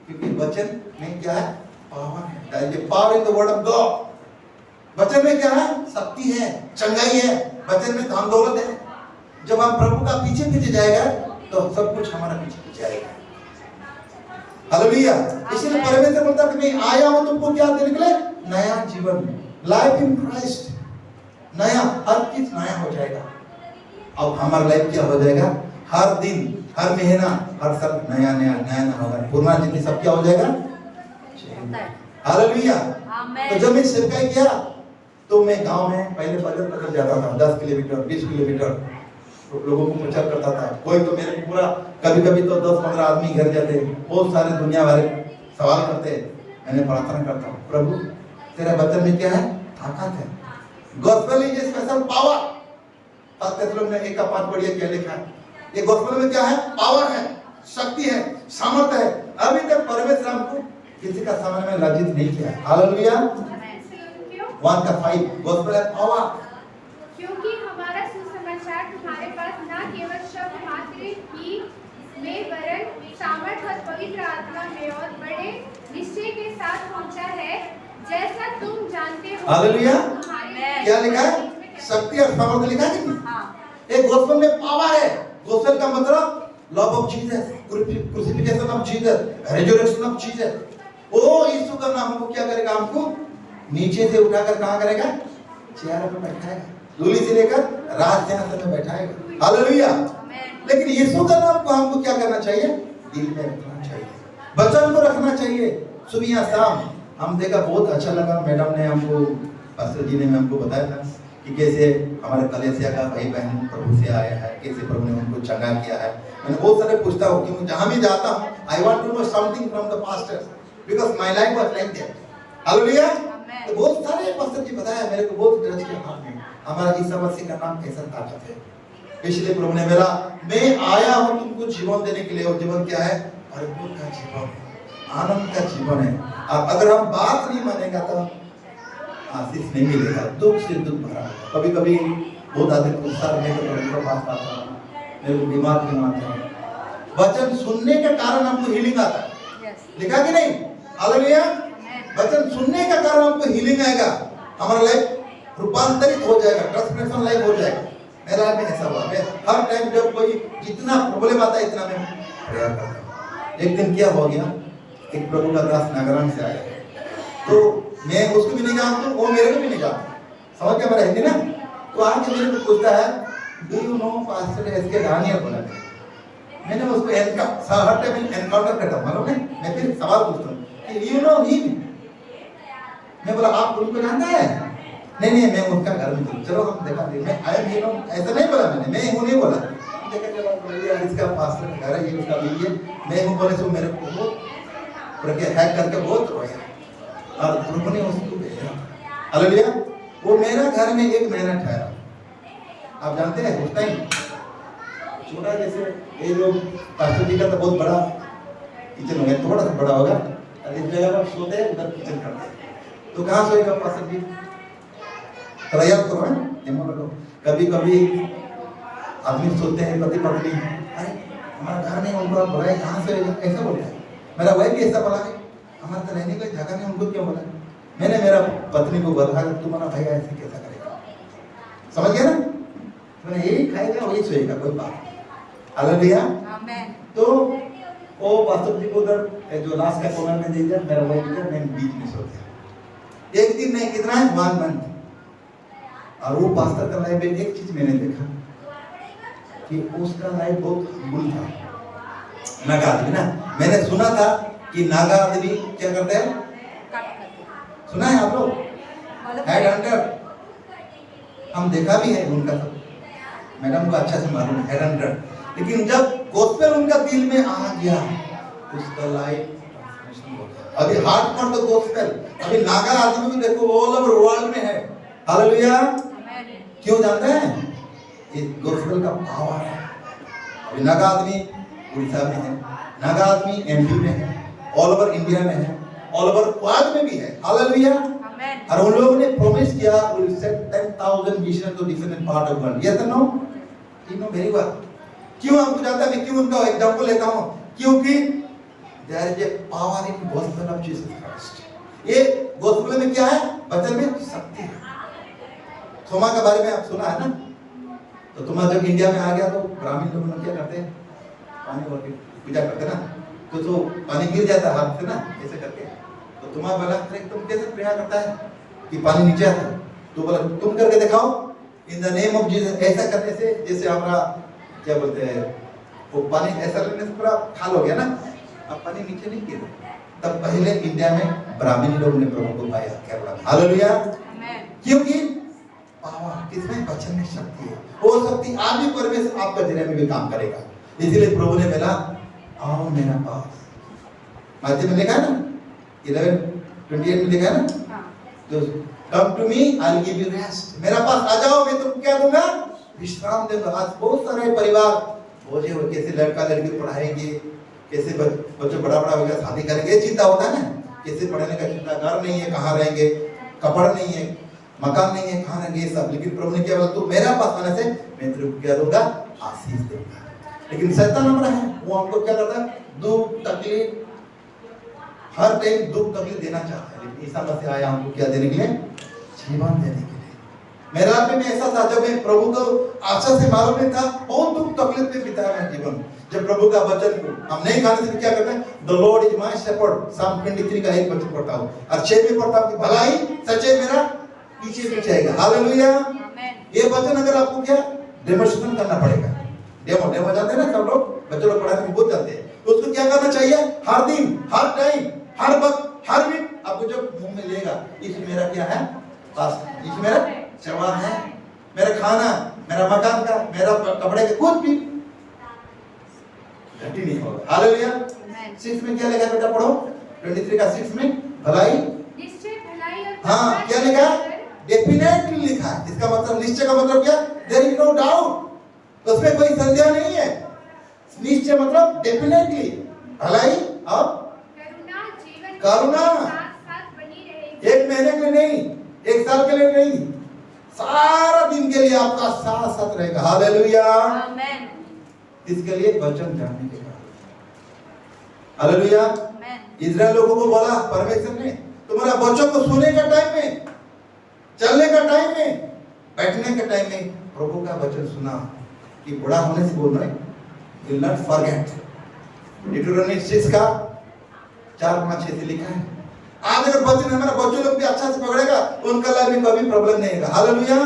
क्योंकि वचन में क्या है? पावर है। Power in the word of God. वचन में क्या है? शक्ति है, चंगाई है। वचन में धन दौलत है। जब हम प्रभु का पीछे पीछे जाएगा तो सब कुछ हमारा पीछे पीछे आएगा। हालेलुया। इसलिए परमेश्वर बोलता है कि मैं आया हूं तुमको क्या देने के लिए? नया जीवन, लाइफ इन क्राइस्ट। नया, हर चीज नया हो जाएगा। अब हमारा लाइफ क्या हो जाएगा? हर दिन, हर महीना, हर साल नया नया नया नया होगा। पुराना जिंदगी सब क्या हो जाएगा? हालेलुया। Amen. तो जब मैं सेवकाई किया तो मैं गांव में पहले पैदल जाता था, 10 किलोमीटर 20 किलोमीटर लोगों को प्रचार करता था। कोई तो मेरे को पूरा, कभी कभी तो 10-15 आदमी घर जाते, बहुत सारे दुनिया वाले सवाल करते। मैंने प्रार्थना करता हूँ, प्रभु तेरा वचन में क्या है? ताकत है। Gospel is special power. में 1:5 पढ़िए क्या लिखा है? ये गॉस्पेल में क्या है? पावर है, शक्ति है, सामर्थ्य है। अभी तक परमेश्वर हमको किसी का सामने में लज्जित नहीं किया। हालेलुया। 1:5 गॉस्पेल है पावर। क्योंकि हमारा सुसमाचार तुम्हारे पास न केवल शब्द मात्र ही में वरन सामर्थ और पवित्र आत्मा में और बड़े निश्चय के साथ पहुंचा है, जैसा तुम जानते हो। हालेलुया। तुम्हारे क्या लिखा है? शक्ति और सामर्थ्य लिखा है कि नहीं? हाँ. एक गॉस्पेल में पावर है। गॉस्पेल का मतलब love of Jesus, crucifixion of Jesus, resurrection of Jesus. ओ यीशु का नाम हमको क्या करेगा? हमको नीचे से उठाकर कहां करेगा? चेयर पे बैठाएगा, लूली से लेकर राज सिंहासन में बैठाएगा। हालेलुया। लेकिन यीशु का नाम को हमको क्या करना चाहिए? दिल में रखना चाहिए, वचन को रखना चाहिए। सुबह या शाम हम देखा, बहुत अच्छा लगा। मैडम ने हमको, पास्टर जी ने हमको बताया था कि कैसे हमारे कलेसिया का भाई बहन प्रभु से आया है, कैसे प्रभु ने उनको चंगा किया है। मैंने बहुत सारे पूछता हूँ कि जहाँ भी जाता हूँ, I want to know something from the pastors because my life was like that. Hallelujah. तो बहुत सारे पास्टर जी बताया मेरे को, बहुत टच किया हाथ में। हमारा यीशु मसीह का नाम कैसा ताकत है। इसलिए प्रभु ने मेरा, मैं आया हूँ तुमको जीवन देने के लिए। और जीवन क्या है? भरपूर का जीवन, आनंद का जीवन है। अब अगर हम बात नहीं मानेगा तो आशीष नहीं मिलेगा, दुख से दुख भरा। कभी कभी बहुत आदमी गुस्सा में तो प्रभु के पास आता है, मेरे को बीमार आता है। वचन सुनने के कारण हमको हीलिंग आता है। लिखा कि नहीं? हालेलुया। वचन सुनने का कारण हमको हीलिंग आएगा, हमारा लाइफ रूपांतरित हो जाएगा, ट्रांसफॉर्मेशन लाइफ हो जाएगा। मेरा लाइफ में ऐसा हुआ। मैं हर टाइम जब कोई जितना प्रॉब्लम आता है इतना मैं प्रेयर करता हूँ। एक दिन क्या हो गया, एक प्रभु का दास नागालैंड से आया, तो मैं उसको भी नहीं जानता, वो मेरे को भी नहीं जानता। समझ गया मेरा हिंदी ना? तो आके मेरे को पूछता है, do you know pastor S K Daniel बोला। मैंने उसको हर टाइम एनकाउंटर करता हूँ, मालूम है? मैं फिर सवाल पूछता हूँ, यू नो हिम? मैं बोला आप उनको जानता है? नहीं नहीं, मैं उनका घर में हूँ। चलो हम देखा, मैं आई एम हीरो, ऐसा नहीं बोला मैंने, मैं हूँ नहीं बोला। देखा चलो इसका पास्टर घर है, ये उसका बीवी है, मैं हूँ बोले तो मेरे को बहुत हैक करके बहुत रोया और प्रभु ने उसको भेजा। हालेलुया। वो मेरा घर में 1 महीना ठहरा। आप जानते हैं उस टाइम छोटा, जैसे ये लोग पास्टर जी का तो बहुत बड़ा किचन हो गया, थोड़ा सा बड़ा होगा, इस जगह पर सोते हैं, उधर किचन करते हैं। तो कहाँ सोएगा पास्टर जी? थोड़ा याद करो, दिमाग लगाओ। कभी कभी आदमी सोते हैं, पति पत्नी, अरे हमारा घर नहीं, उनको आप बुलाए, कहाँ सोएगा? ऐसा बोलता है। मेरा भाई भी ऐसा बोला है, हमारा तो रहने का जगह नहीं, उनको क्यों बोला? मैंने मेरा पत्नी को बोला, तुम्हारा भाई ऐसे कैसा करेगा? समझ गया ना? मैंने यही खाएगा वही सोएगा, कोई बात। हालेलुया। तो वो पास्टर जी को उधर जो लास्ट का कॉर्नर में दे दिया, मेरा भाई मैं बीच में सो गया। एक दिन नहीं, कितना है 1 मंथ। और वो पास्टर का लाइफ में एक चीज मैंने देखा कि उसका लाइफ बहुत हम्बल था। नागा आदमी ना, मैंने सुना था कि नागा आदमी क्या करते हैं, सुना है आप लोग, हेड हंटर। हम देखा भी है उनका, सब मैडम को अच्छा से मालूम है, हेड हंटर। लेकिन जब गॉस्पेल उनका दिल में आ गया, उसका लाइफ अभी हार्ट पर तो गॉस्पेल, अभी नागा आदमी भी देखो ऑल ओवर वर्ल्ड में है। हालेलुया। क्यों जानते हैं? ये गॉस्पेल का पावर है। अभी नागा आदमी उड़ीसा में है, नागा आदमी एमपी में है, ऑल ओवर इंडिया में है, ऑल ओवर वर्ल्ड में भी है। हालेलुया। और उन लोगों ने प्रॉमिस किया, will set 10,000 mission to different part of world. Yes और no? You know very well. क्यों आपको जानता है मैं क्यों उनका एग्जांपल लेता हूं? क्योंकि there is a power in gospel of Jesus Christ. ये गॉस्पेल में क्या है? वचन में शक्ति है। थोमा के बारे में आप सुना है ना? तो थोमा जब इंडिया में आ गया तो ग्रामीण लोग क्या करते हैं? पानी भर के पूजा करते ना, तो पानी गिर जाता है हाथ से ना, ऐसे करके। तो थोमा बोला, अरे तुम कैसे प्रेयर करता है कि पानी नीचे आता है? तो बोला तुम करके दिखाओ in the name of Jesus. ऐसा करने से जैसे हमारा क्या बोलते हैं, वो पानी ऐसा लेने से पूरा खाल हो गया ना, अब पानी नीचे नहीं गिरा। तब पहले इंडिया में ब्राह्मणी लोग ने प्रभु को पाया। क्या बोला? हालेलुया। क्योंकि पावर किसमें? वचन में शक्ति है। वो शक्ति आज भी परमेश्वर आपका जिले में भी काम करेगा। इसीलिए प्रभु ने बोला आओ मेरा पास। मत्ती में लिखा है ना 11:28 में लिखा है ना, तो come to me I will give you rest. मेरा पास आ जाओ, मैं तुमको क्या दूंगा? विश्राम देगा। आज बहुत सारे परिवार बोझे हुए, कैसे लड़का लड़की पढ़ाएंगे, कैसे बच्चे बड़ा बड़ा होगा शादी करेंगे, ये चिंता होता है ना। कैसे पढ़ने का चिंता, घर नहीं है कहाँ रहेंगे, कपड़ा नहीं है, मकान नहीं है कहाँ रहेंगे, ये सब। लेकिन प्रभु ने क्या बोला? तू मेरा पास आने से मैं तेरे को क्या दूंगा? आशीष दूंगा। लेकिन शैतान हमारा है, वो हमको क्या करता है? दुख तकलीफ, हर टाइम दुख तकलीफ देना चाहता है। लेकिन ईसा मसीह आया हमको क्या देने के लिए? जीवन देने के लिए। मेरा में ऐसा था, जब मैं प्रभु को आशा से मालूम नहीं था, बहुत दुख तकलीफ में बिताया मैं जीवन। जब प्रभु का वचन को हम नहीं खाने से क्या करते हैं? The Lord is my shepherd, psalm 23 का एक वचन पढ़ता हूँ और 6 में पढ़ता हूँ कि भलाई सच्चाई मेरा पीछे पीछे आएगा। हालेलुया। ये वचन अगर आपको क्या डेमोस्ट्रेशन करना पड़ेगा। डेमो जानते हैं ना सब लोग, बच्चे लोग पढ़ाने में बहुत जानते हैं। तो उसको क्या करना चाहिए? हर दिन, हर टाइम, हर वक्त, हर मिनट आपको जब मुंह में लेगा, इसमें मेरा क्या है? पास, इसमें मेरा जवाब है, मेरा खाना, मेरा मकान का, मेरा कपड़े का, कुछ भी घटी नहीं होगा। हालेलुया। 6 में क्या लिखा है बेटा? पढ़ो 23 का 6 में भलाई, निश्चय भलाई और हाँ क्या लिखा है? डेफिनेटली लिखा है। इसका मतलब निश्चय का मतलब क्या? देयर इज नो डाउट, उसमें कोई संदेह नहीं है। निश्चय मतलब डेफिनेटली भलाई और करुणा जीवन करुणा साथ बनी रहेगी। 1 महीने के लिए नहीं, 1 साल के लिए नहीं, सारा दिन के लिए आपका साथ साथ रहेगा। हालेलुया। आमेन। इसके लिए वचन जानने के बाद, हालेलुया। इस्राएल लोगों को बोला परमेश्वर ने, तुम्हारा बच्चों को सोने का टाइम में, चलने का टाइम में, बैठने के टाइम में प्रभु का वचन सुना कि बड़ा होने से बोल रहे विल नॉट फॉरगेट। डिटरोनॉमी 6 का 4-5-6 से लिखा है। आज अगर वचन हमारा बच्चों लोग भी अच्छा से पकड़ेगा तो उनका लाइफ में कभी प्रॉब्लम नहीं होगा। हालेलुया।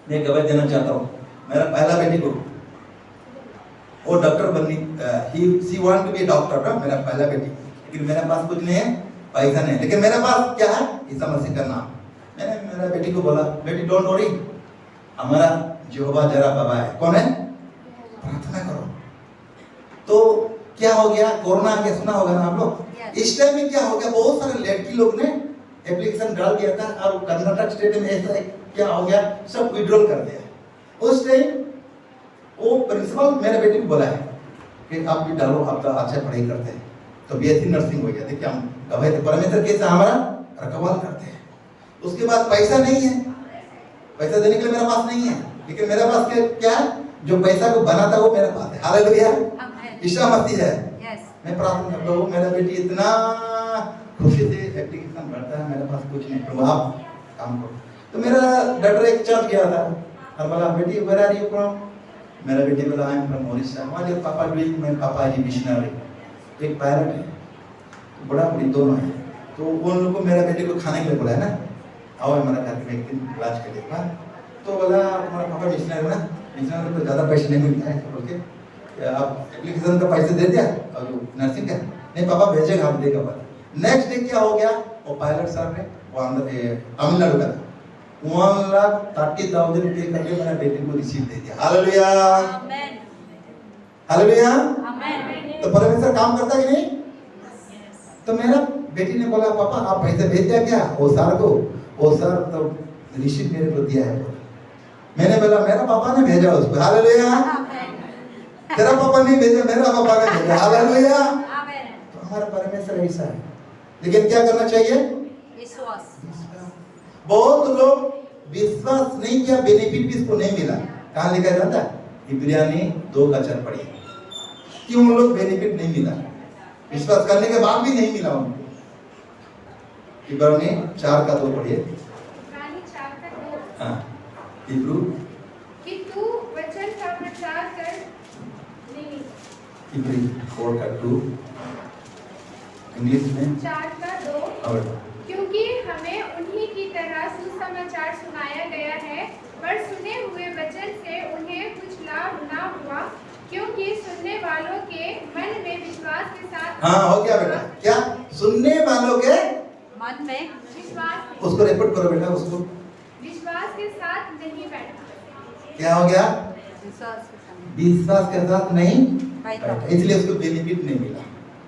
मैं गवाही देना चाहता हूँ, मेरा पहला बेटी को वो डॉक्टर बननी, she want to be doctor ना, मेरा पहला बेटी। लेकिन मेरे पास कुछ नहीं है, पैसा नहीं, लेकिन मेरे पास क्या है? ईसा मसीह का नाम। मैंने मेरा बेटी को बोला, बेटी डोंट वरी, हमारा यहोवा जरा बाबा है। कौन है? प्रार्थना करो। तो क्या हो गया? कोरोना आ गया, सुना होगा ना आप लोग। इस टाइम में क्या हो गया? बहुत सारे लड़की लोग ने एप्लीकेशन डाल दिया था और कर्नाटक स्टेट में ऐसा क्या हो गया, सब विड्रॉल कर दिया। उस टाइम वो प्रिंसिपल मेरे बेटी को बोला है कि आप भी डालो, आप तो अच्छा पढ़ाई करते हैं। तो बीएससी नर्सिंग हो गया। देखिए हम गवाही थे, परमेश्वर कैसे हमारा रखवाल करते हैं। उसके बाद पैसा नहीं है, पैसा देने के लिए मेरे पास नहीं है, लेकिन मेरे पास क्या है? जो पैसा को बनाता है वो मेरे पास है। हालेलुया। ईसा मसीह है। मैं प्रार्थना करता हूँ, मेरा बेटी इतना खुशी से एप्लीकेशन भरता है, मेरे पास कुछ नहीं, तो आप काम करो। तो मेरा डॉक्टर एक चर्च गया था और बोला, बेटी वेयर आर यू फ्रॉम? मेरा बेटी बोला, I am from Odisha. What your पापा डूइंग? माय पापा इज मिशनरी। एक पायलट है, बड़ा बड़ी दोनों है। तो उन लोग को मेरा बेटे को खाने के लिए बोला है ना, आओ हमारा घर में एक दिन इलाज के लिए। हाँ, तो बोला तुम्हारा पापा मिशनरी ना, मिशनरी को ज़्यादा पैसे नहीं मिलता है बोल के, आप एप्लीकेशन का पैसे दे दिया और नर्सिंग का नहीं पापा भेजेगा, हम देगा बोला। नेक्स्ट डे क्या हो गया, वो पायलट साहब ने वो तमिलनाडु का 1,30,000 रुपये करके मेरा बेटे को रिसीव दे दिया। हालेलुया, आमेन, हालेलुया। आमेन। तो परमेश्वर काम करता है कि नहीं? तो मेरा बेटी ने बोला पापा आप पैसे भेज दिया क्या वो सर को? वो सर तो रिसीव मेरे को दिया है। मैंने बोला मेरा पापा ने भेजा उसको। हालेलुया। तेरा पापा नहीं भेजा, मेरा पापा ने भेजा। हालेलुया। तो हमारा परमेश्वर ऐसा है, लेकिन क्या करना चाहिए? विश्वास। बहुत लोग विश्वास नहीं किया, बेनिफिट भी इसको नहीं मिला। कहाँ लिखा जाता है? इब्रानी 2:4 पढ़िए कि उन लोग बेनिफिट नहीं मिला, विश्वास करने के बाद भी नहीं मिला उनको। इब्रानी 4:2 पढ़िए। इब्रानी 4:2। हाँ, हिब्रू कि तू वचन का प्रचार कर। नहीं, इब्री 4:2 इंग्लिश में 4:2। और क्योंकि हमें उन्हीं की तरह सुसमाचार सुनाया गया है, पर सुने हुए वचन से उन्हें कुछ लाभ ना हुआ, क्योंकि सुनने वालों के मन में विश्वास के साथ। हाँ हो गया बेटा, क्या सुनने वालों के मन में विश्वास, उसको रिपीट करो बेटा, उसको विश्वास के साथ नहीं बैठा। क्या हो गया? विश्वास के साथ विश्वास के साथ नहीं बैठा। बैठा, इसलिए उसको बेनिफिट नहीं मिला।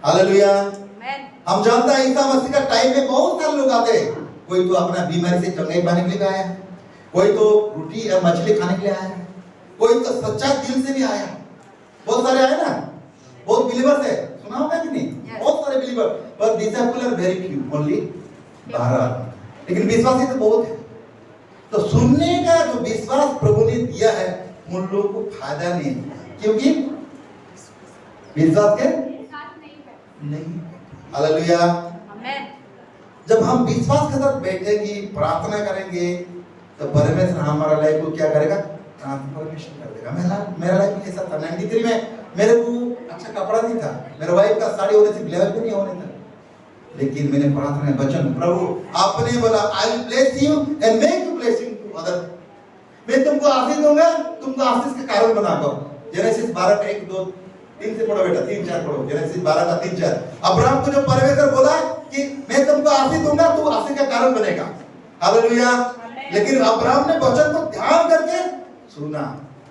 हालेलुया। आमेन। हम जानते हैं ईसा मसीह का टाइम में बहुत सारे लोग आते हैं। कोई तो अपना बीमारी से चंगाई पाने के लिए आया, कोई तो रोटी या मछली खाने के लिए आया, कोई तो सच्चा दिल से भी आया। बहुत सारे आए ना, बहुत बिलीवर्स है, सुना होगा कि नहीं? बहुत सारे बिलीवर, पर disciple are very few, only 12, लेकिन विश्वासी तो बहुत है। तो सुनने का जो विश्वास प्रभु ने दिया है उन लोगों को फायदा नहीं है, क्योंकि विश्वास के साथ नहीं बैठा। नहीं। हालेलुया। आमेन। जब हम विश्वास के साथ बैठेंगे, प्रार्थना करेंगे, तो परमेश्वर हमारा लाइफ को क्या करेगा? ट्रांसफॉर्मेशन कर देगा। मेरा लाइफ में ऐसा था, 93 में मेरे को अच्छा कपड़ा नहीं था, मेरे वाइफ का साड़ी होने से ब्लाउज भी नहीं होने था, लेकिन मैंने प्रार्थना में वचन, प्रभु आपने बोला I will bless you and make you blessing to other, मैं तुमको आशीष दूंगा, तुमको आशीष का कारण बनाऊंगा। जेनेसिस 12:1-2-3 से पढ़ो बेटा, 3-4 पढ़ो। जेनेसिस 12:3-4। अब्राहम को जो परमेश्वर बोला कि मैं तुमको आशीष दूंगा, तू आशीष का कारण बनेगा। हालेलुया। लेकिन अब्राहम ने वचन को ध्यान करके सुना,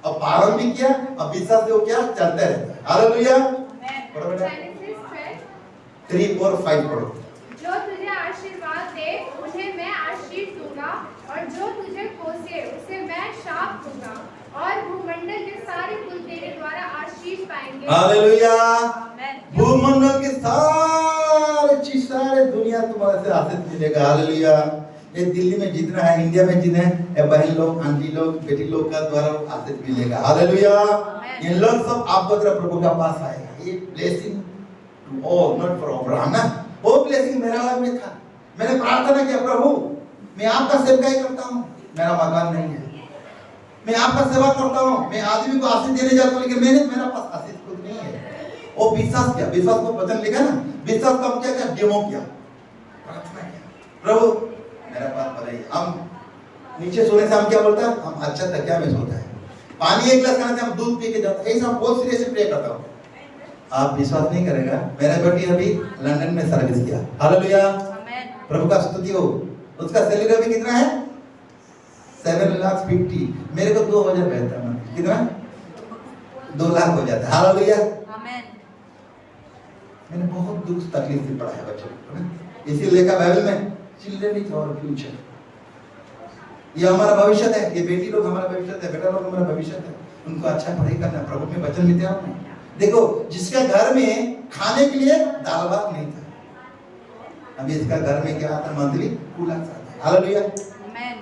अब पालन भी किया, अब विश्वास से वो क्या चलते रहता है। हालेलुया। पढ़ो बेटा, जेनेसिस 12। 3, 4, 5 पढ़ो। जो तुझे आशीर्वाद दे उन्हें मैं आशीष दूंगा, और जो तुझे कोसे उसे मैं शाप दूंगा, और भूमंडल के सारे कुल तेरे द्वारा आशीष पाएंगे। हालेलुया। आमेन। भूमंडल के सारे चीज, सारे दुनिया तुम्हारे से आशीष मिलेगा। हालेलुया। ये दिल्ली में जितना है, इंडिया में जितने हैं, बहन लोग, आंटी लोग, बेटी लोग का द्वारा आशीष मिलेगा। हालेलुया। ये लोग सब आपको तरह प्रभु का पास आएगा। ये blessing to all, not for Abraham ना, वो ब्लेसिंग मेरा लाइफ में था। मैंने प्रार्थना किया, प्रभु मैं आपका सेवकाई करता हूँ, मेरा मकान नहीं है, मैं आपका सेवा करता हूँ, मैं आदमी को आशीष देने जाता हूँ, लेकिन मेरा पास आशीष खुद नहीं है। वो विश्वास किया, विश्वास को वचन लिखा ना, विश्वास को हम क्या किया? डेमो किया, प्रार्थना किया, प्रभु मेरा पास बताइए। हम नीचे सोने से हम क्या बोलता है? हम अच्छा था क्या में सोता है, पानी एक गिलास खाने से हम दूध पी के जाते हैं। ऐसा बहुत सीरियस प्रे करता हूँ। आप विश्वास नहीं करेगा, मेरा बेटी अभी लंदन में सर्विस किया। हालेलुया। आमेन। प्रभु का स्तुति हो। उसका सैलरी अभी कितना है? 7,50,000। मेरे को 2,000 रहता है, कितना? 2 लाख हो जाता है। हालेलुया। आमेन। मैंने बहुत दुख तकलीफ से पढ़ा है बच्चों को, इसीलिए लिखा बाइबल में, चिल्ड्रन इज आवर फ्यूचर। ये हमारा भविष्य है, ये बेटी लोग हमारा भविष्य है, बेटा लोग हमारा भविष्य है। उनको अच्छा पढ़ाई करना, प्रभु में वचन में तैयार नहीं। देखो, जिसका घर में खाने के लिए दाल भात नहीं था, अभी इसका घर में क्या आता? मंथली 2 लाख आता है। हालेलुया। आमेन।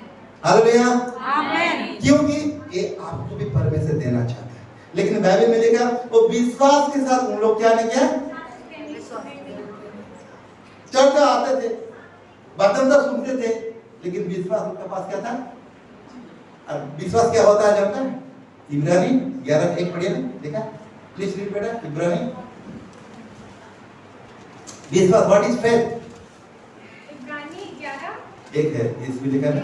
हालेलुया। आमेन। क्योंकि ये आपको भी परमेश्वर देना चाहता है, लेकिन बाइबल में लिखा वो विश्वास के साथ उन लोग क्या नहीं किया? चर्च आते थे, वचन तो सुनते थे, लेकिन विश्वास उनके पास क्या था? और विश्वास क्या होता है जानता है? इब्रानी 11:1 पढ़िए ना, देखा? प्लीज रीड बेटा, इब्रानी। विश्वास, व्हाट इज फेथ? एक है इसमें लिखा है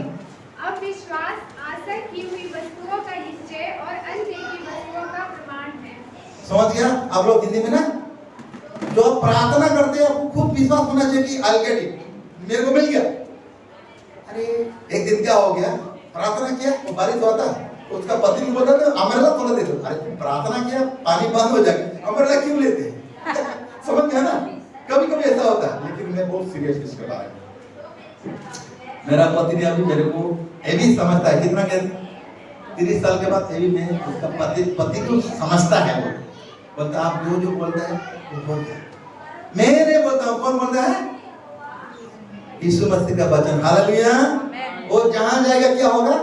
अब विश्वास आशा की हुई वस्तुओं का निश्चय और अनदेखी वस्तुओं का प्रमाण है। समझ गया आप लोग हिंदी में ना? जो आप प्रार्थना करते हैं आपको खूब विश्वास होना चाहिए कि आई गेट इट, मेरे को मिल गया। अरे एक दिन क्या हो गया, प्रार्थना किया वो बारिश हुआ था, उसका पति बोल रहा था अमरला थोड़ा दे दो। अरे प्रार्थना किया पानी बंद हो जाएगा, अमरला क्यों लेते हैं? समझ गया ना? कभी कभी ऐसा होता है, लेकिन मैं बहुत सीरियस इसके बारे में। मेरा पति ने अभी मेरे को ये भी समझता है, कितना कहते 30 साल के बाद ये भी मैं उसका पति को समझता है। वो बोलता आप जो बोलता है वो बोलता है, मैं नहीं बोलता हूँ। कौन बोलता है? यीशु मसीह का वचन। हालेलुया। वो जहां जाएगा क्या होगा?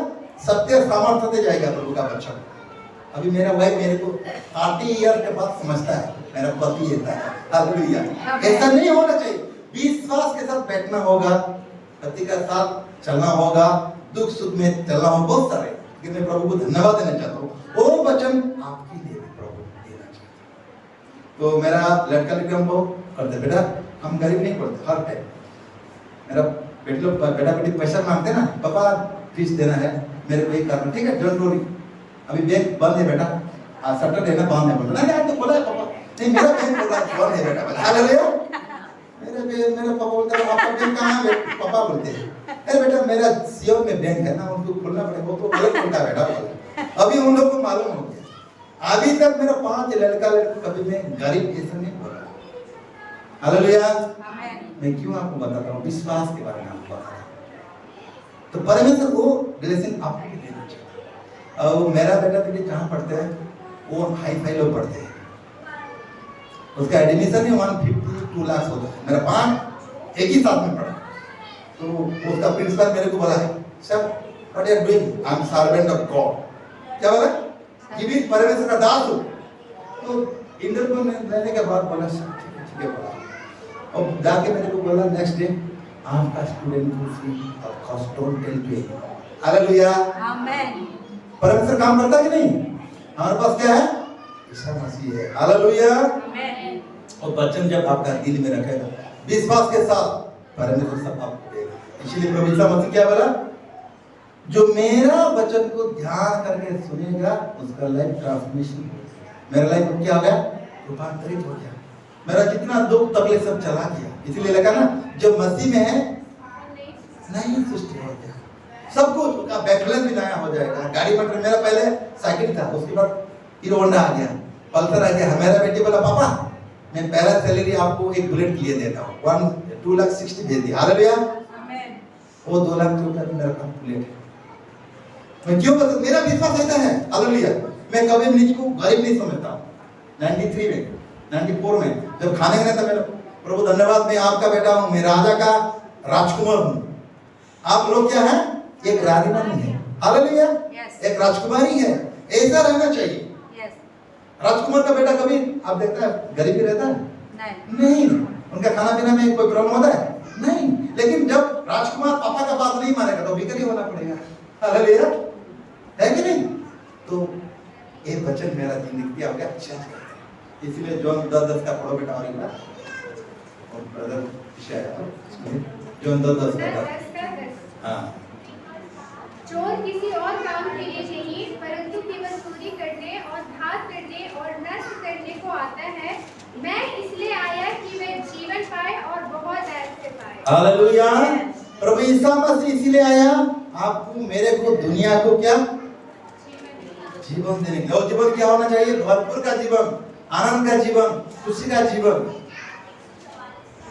सत्य सामर्थ्य से जाएगा प्रभु का वचन। अभी मेरा वाइफ मेरे को 30 ईयर के बाद समझता है, मेरा पति ऐसा है। हालेलुया। ऐसा नहीं होना चाहिए, विश्वास के साथ बैठना होगा, पति का साथ चलना होगा, दुख सुख में चलना होगा, बहुत सारे। लेकिन मैं प्रभु को धन्यवाद देना चाहता हूँ, वो वचन आपके लिए प्रभु देना चाहता हूँ। तो मेरा लड़का लेकर हमको करते, बेटा हम गरीब नहीं पड़ते, हर टाइम मेरा बेटा बेटी पैसा मांगते ना, पापा फीस देना है मेरे को, एक करना, ठीक है डोंट वरी, अभी बैंक बंद है बेटा, आज सैटरडे ना बंद है बोला। नहीं आज तो बोला है पापा, नहीं मेरा बैंक बोला बंद है बेटा। हालेलुया। मेरा पापा बोलता है आपका बैंक कहाँ है? पापा बोलते हैं अरे बेटा मेरा सियोल में बैंक है ना, उनको खोलना पड़ेगा, वो तो अलग खुलता है बेटा। अभी उन लोगों को मालूम हो गया। अभी तक मेरा 5 लड़का कभी मैं गरीब ऐसा नहीं बोला। हालेलुया। मैं क्यों आपको बताता हूँ? विश्वास के बारे में आपको बताता हूँ। तो परमेश्वर वो ब्लेसिंग आपको भी देना चाहिए। और मेरा बेटा बेटी जहाँ पढ़ते हैं वो हाई फाई लोग पढ़ते हैं, उसका एडमिशन ही 152 लाख होता है। मेरा 5 एक ही साथ में पढ़ा, तो उसका प्रिंसिपल मेरे को बोला है sir what you are doing? I am servant of God. क्या बोला? कि भी परमेश्वर का दास हो। तो इंटरव्यू में लेने के बाद बोला सर ठीक है बोला, और जाके मेरे को बोला नेक्स्ट डे आपका स्टूडेंट को see of cost don't tell to him. Hallelujah. Amen. परमेश्वर काम करता है कि नहीं? हमारे पास क्या है? ईसा मसीह है। हालेलुया। आमेन। और वचन जब आपका दिल में रखेगा विश्वास के साथ, परमेश्वर सब आपको देगा। इसलिए प्रभु ईसा मसीह क्या बोला? जो मेरा वचन को ध्यान करके सुनेगा उसका लाइफ ट्रांसफॉर्मेशन। मेरा लाइफ में क्या हो गया? रूपांतरित हो गया। मेरा जितना दुख तकलीफ सब चला गया। इसलिए लगा ना जो मसीह में है नई सृष्टि हो गया, सब कुछ का बैलेंस भी नया हो जाएगा। गाड़ी मोटर मेरा पहले साइकिल था, उसके बाद हीरो होंडा आ गया, पल्सर आ गया। मेरा बेटी बोला पापा मैं पहला सैलरी आपको एक बुलेट के लिए देता हूँ, 2,60,000 भेज दिया। हालेलुया। आमेन। वो 2 लाख रुपए मेरा पास बुलेट है। मैं क्यों बता? मेरा विश्वास ऐसा है। हालेलुया। मैं कभी निज को गरीब नहीं समझता हूँ। 93 में 94 में जब खाने गए था, मेरा प्रभु धन्यवाद मैं आपका बेटा हूँ, मैं राजा का राजकुमार हूँ। आप लोग क्या है? एक रानी रानी है। हालेलुया। एक राजकुमारी है। ऐसा रहना चाहिए। राजकुमार का बेटा कभी आप देखता है गरीबी रहता है? नहीं। उनका खाना पीना में कोई प्रॉब्लम होता है? नहीं। लेकिन जब राजकुमार पापा का बात नहीं मानेगा तो भिखारी होना पड़ेगा। हालेलुया। है कि नहीं? तो ये वचन मेरा जिंदगी क्या हो गया? चेंज कर दिया। इसलिए जॉन 10:10 का पढ़ो बेटा, और ब्रदर जॉन 10:10 का। हाँ। चोर किसी और काम के लिए नहीं परंतु केवल चोरी करने और घात करने और नष्ट करने को आता है। मैं इसलिए आया कि वह जीवन पाए और बहुत ऐश से पाए। हालेलुया। प्रभु ईसा मसीह इसलिए आया आपको मेरे को दुनिया को क्या? जीवन देने के लिए। और जीवन क्या होना चाहिए? भरपूर का जीवन, आनंद का जीवन, खुशी का जीवन।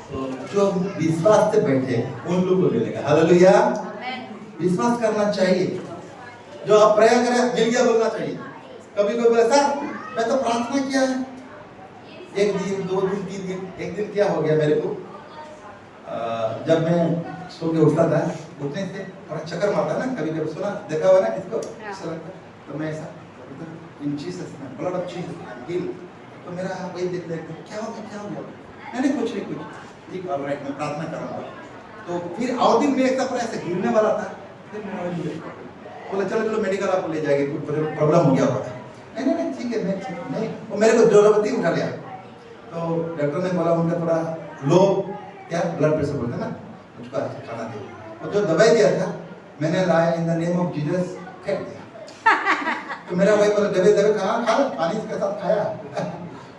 तो जो विश्वास से बैठे उन लोगों को मिलेगा। हालेलुया। विश्वास करना चाहिए। जो आप प्रेयर करें मिल गया बोलना चाहिए। कभी कोई बोले सर मैं तो प्रार्थना किया है, 1 दिन 2 दिन 3 दिन। एक दिन क्या हो गया मेरे को, जब मैं सो के उठता था, उठने से थोड़ा चक्कर मारता ना, कभी कभी सुना देखा हुआ ना किसको ऐसा लगता, तो मैं ऐसा in Jesus name blood of Jesus heal. तो मेरा वही देख क्या हो गया? नहीं कुछ नहीं, कुछ ठीक ऑलराइट, मैं प्रार्थना कर रहा हूँ। तो फिर और दिन में एक ऐसे गिरने वाला था, फिर बोला चलो मेडिकल आपको ले जाएंगे, कुछ प्रॉब्लम हो गया होगा। नहीं ठीक है, मैं ठीक नहीं, वो मेरे को जोरबती उठा लिया। तो डॉक्टर ने बोला उनका थोड़ा लो क्या ब्लड प्रेशर बोलते हैं ना, मुझको खाना दे। और जो दवाई दिया था मैंने लाया in the name of Jesus फेंक दिया। तो मेरा वाइफ बोला दवाई कहाँ खा पानी के साथ खाया।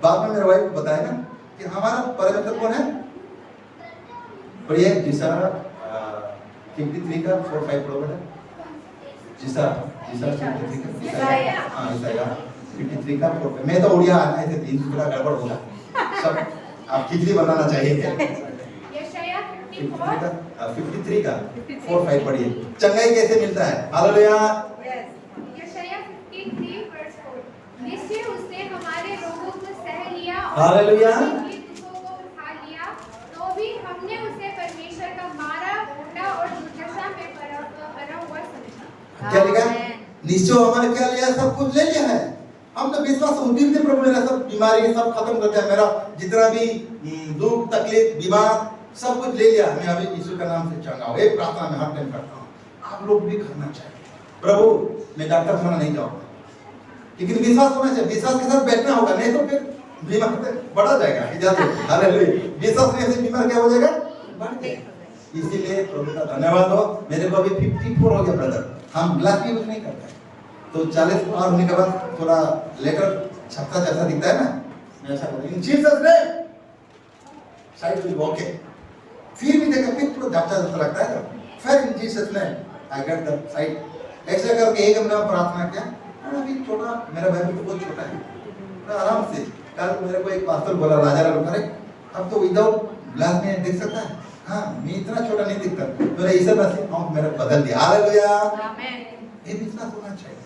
बाद में मेरे वाइफ बताया ना कि हमारा परमेश्वर कौन है। और ये जिसा 53 का 4-5 पढ़ो बेटा। जिसा 53 का हाँ ईसाया 53 का 4-5। मैं तो उड़िया आना है 3 का गड़बड़ होगा सब। आप खिचड़ी बनाना चाहिए। यशायाह 53 का 4-5 पढ़िए। चंगाई कैसे मिलता है? हालेलुया। यशायाह 53 वर्स 4 निश्चय उसने हमारे रोगों को सह लिया हालेलुया। अपने दुखों को उठा लिया, तो भी हमने उसे परमेश्वर का मारा घोटा और दुर्दशा में पड़ा हुआ समझा। क्या लिखा? निश्चय हमारे क्या लिया? सब कुछ ले लिया है। हम तो विश्वास उसी में प्रभु मेरा सब बीमारी सब खत्म कर दिया। मेरा जितना भी दुख तकलीफ बीमार सब कुछ ले लिया। मैं अभी यीशु का नाम से चंगा हूँ। एक प्रार्थना में हर टाइम करता हूँ। आप लोग भी करना चाहिए। प्रभु मैं डॉक्टर खाना नहीं जाऊंगा, लेकिन विश्वास होना चाहिए। विश्वास के साथ बैठना होगा, नहीं तो फिर बीमार बढ़ा जाएगा। हालेलुया। विश्वास नहीं से बीमार क्या हो जाएगा? बढ़ जाएगा। इसीलिए प्रभु का धन्यवाद हो। मेरे को अभी 54 हो गया ब्रदर। हम ग्लास भी यूज नहीं करते तो 40 पार होने के बाद थोड़ा लेटर छपता जैसा दिखता है ना, मैं ऐसा बोलूं इन Jesus name side will okay. फिर भी देखा फिर थोड़ा झपटा जैसा लगता है ना, फिर इन Jesus name I get the side. ऐसे करके एक हमने प्रार्थना किया। अभी छोटा मेरा भाई तो बहुत छोटा है, तो आराम से कल मेरे को एक पास्टर बोला राजा राम करे अब तो विदाउट ग्लास में देख सकता है। हाँ मैं इतना छोटा नहीं दिखता, तो इसे बस मेरा बदल दिया। हालेलुया। आमेन। ये विश्वास होना चाहिए।